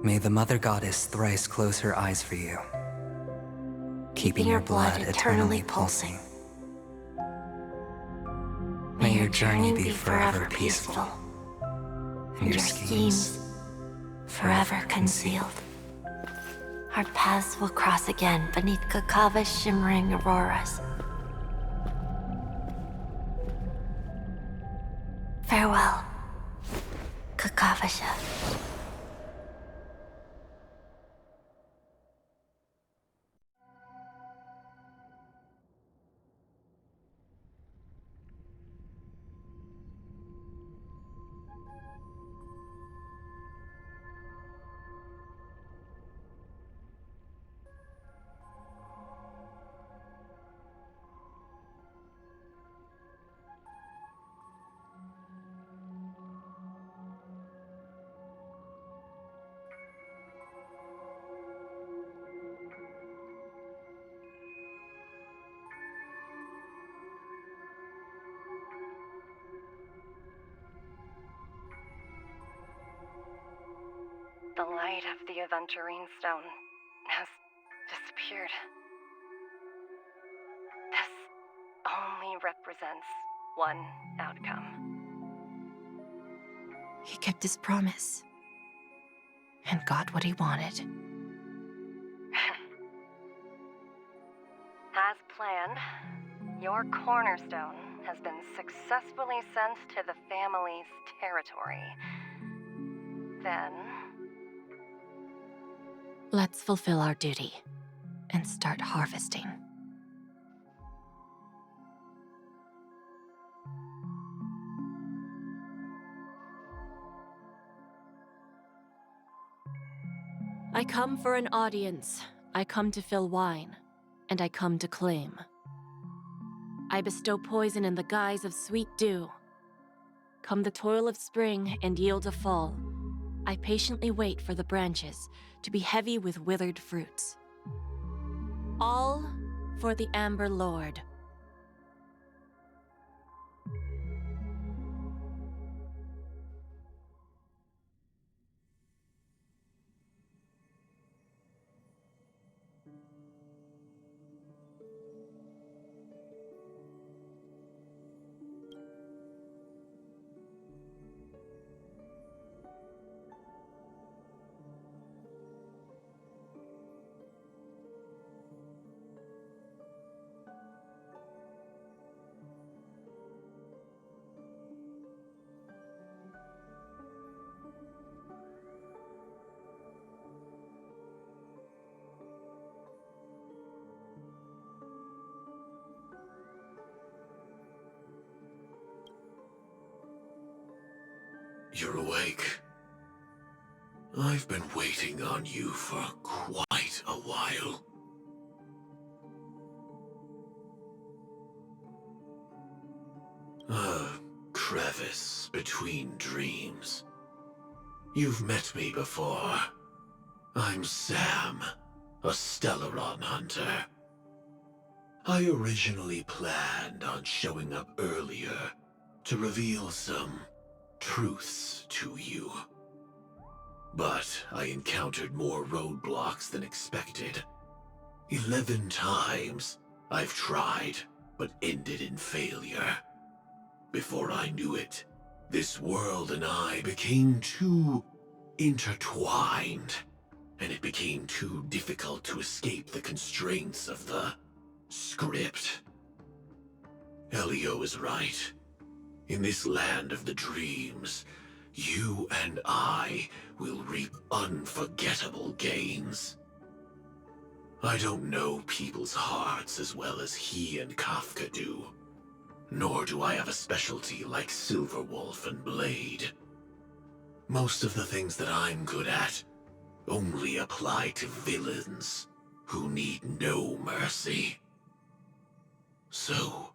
May the Mother Goddess thrice close her eyes for you, keeping your blood eternally pulsing. May your journey be forever peaceful, and your schemes forever concealed. Our paths will cross again beneath Kakava's shimmering auroras. Farewell, Kakavasha. light of the Aventurine Stone has disappeared. This only represents one outcome. He kept his promise and got what he wanted. As planned, your cornerstone has been successfully sent to the family's territory. Then... Let's fulfill our duty and start harvesting. I come for an audience. I come to fill wine, and I come to claim. I bestow poison in the guise of sweet dew. Come the toil of spring and yield a fall. I patiently wait for the branches to be heavy with withered fruits. All for the Amber Lord. You're awake. I've been waiting on you for quite a while. A crevice between dreams. You've met me before. I'm Sam, a Stellaron hunter. I originally planned on showing up earlier to reveal some truths to you. But I encountered more roadblocks than expected. 11 times I've tried, but ended in failure. Before I knew it, this world and I became too intertwined, and it became too difficult to escape the constraints of the script. Elio is right. In this land of the dreams, you and I will reap unforgettable gains. I don't know people's hearts as well as he and Kafka do, nor do I have a specialty like Silverwolf and Blade. Most of the things that I'm good at only apply to villains who need no mercy. So,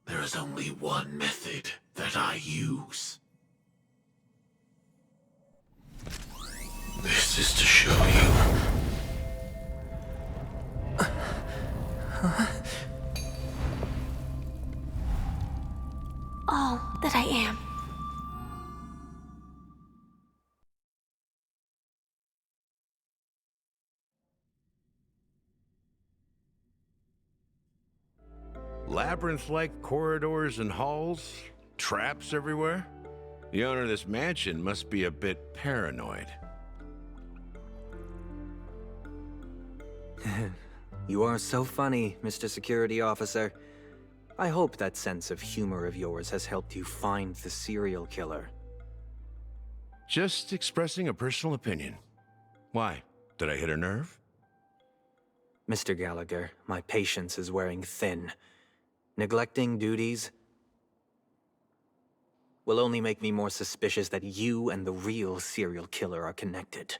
there is only one method that I use. This is to show you. All that I am. Labyrinth-like corridors and halls? Traps everywhere? The owner of this mansion must be a bit paranoid. You are so funny, Mr. Security Officer. I hope that sense of humor of yours has helped you find the serial killer. Just expressing a personal opinion. Why? Did I hit a nerve? Mr. Gallagher, my patience is wearing thin. Neglecting duties will only make me more suspicious that you and the real serial killer are connected.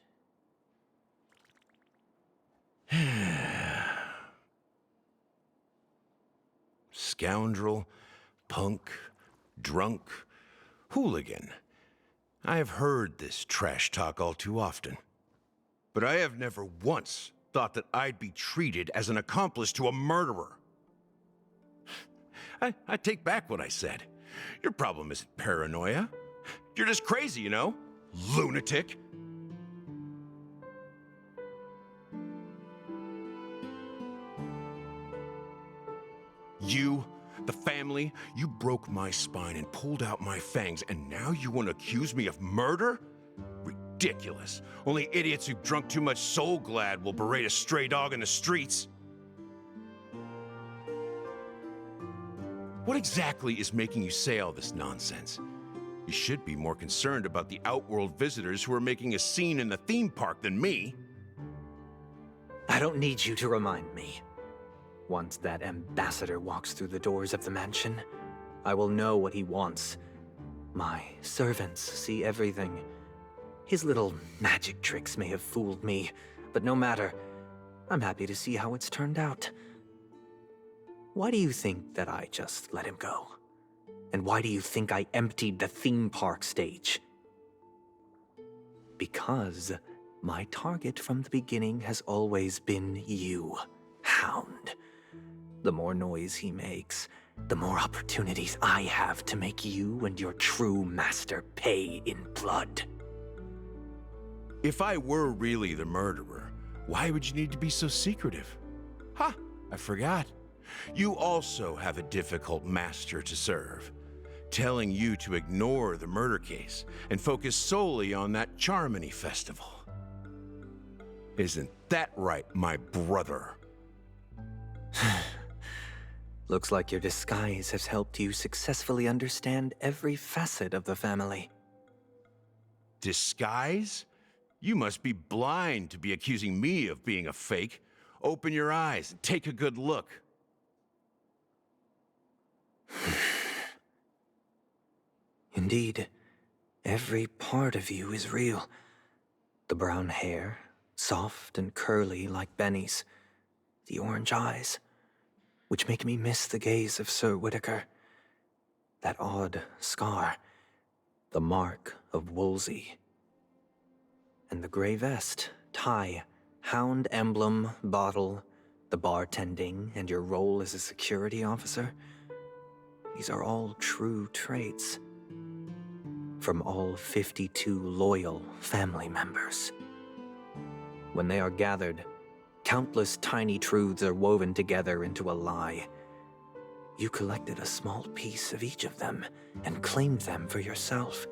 Scoundrel, punk, drunk, hooligan. I have heard this trash talk all too often. But I have never once thought that I'd be treated as an accomplice to a murderer. I take back what I said. Your problem isn't paranoia. You're just crazy, you know? Lunatic. You, the family, you broke my spine and pulled out my fangs, and now you want to accuse me of murder? Ridiculous. Only idiots who've drunk too much Soul Glad will berate a stray dog in the streets. What exactly is making you say all this nonsense? You should be more concerned about the Outworld visitors who are making a scene in the theme park than me. I don't need you to remind me. Once that ambassador walks through the doors of the mansion, I will know what he wants. My servants see everything. His little magic tricks may have fooled me, but no matter. I'm happy to see how it's turned out. Why do you think that I just let him go? And why do you think I emptied the theme park stage? Because my target from the beginning has always been you, Hound. The more noise he makes, the more opportunities I have to make you and your true master pay in blood. If I were really the murderer, why would you need to be so secretive? Ha! I forgot. You also have a difficult master to serve, telling you to ignore the murder case and focus solely on that Charmony festival. Isn't that right, my brother? Looks like your disguise has helped you successfully understand every facet of the family. Disguise? You must be blind to be accusing me of being a fake. Open your eyes and take a good look. Indeed, every part of you is real. The brown hair, soft and curly like Benny's. The orange eyes, which make me miss the gaze of Sir Whitaker. That odd scar, the mark of Wolsey. And the gray vest, tie, hound emblem, bottle, the bartending, and your role as a security officer. These are all true traits. From all 52 loyal family members. When they are gathered, countless tiny truths are woven together into a lie. You collected a small piece of each of them and claimed them for yourself.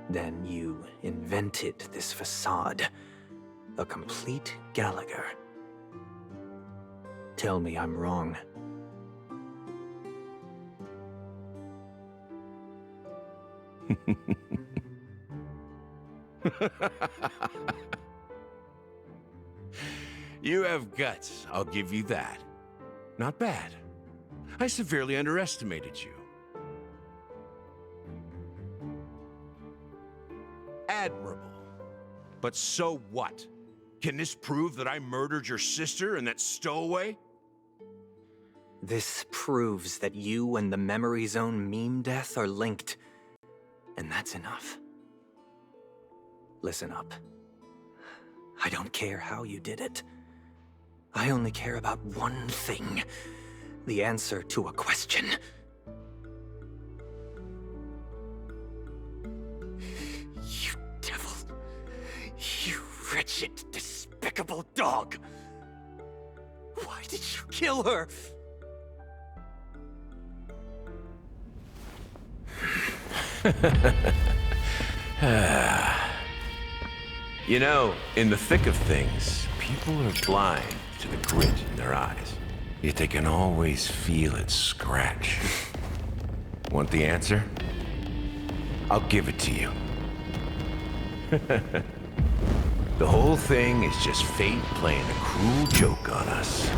Then you invented this facade, a complete Gallagher. Tell me I'm wrong. You have guts, I'll give you that. Not bad. I severely underestimated you. Admirable. But so what? Can this prove that I murdered your sister and that stowaway? This proves that you and the Memory Zone meme death are linked. And that's enough. Listen up. I don't care how you did it. I only care about one thing. The answer to a question. You devil. You wretched, despicable dog. Why did you kill her? You know, in the thick of things, people are blind to the grit in their eyes. Yet they can always feel it scratch. Want the answer? I'll give it to you. The whole thing is just fate playing a cruel joke on us.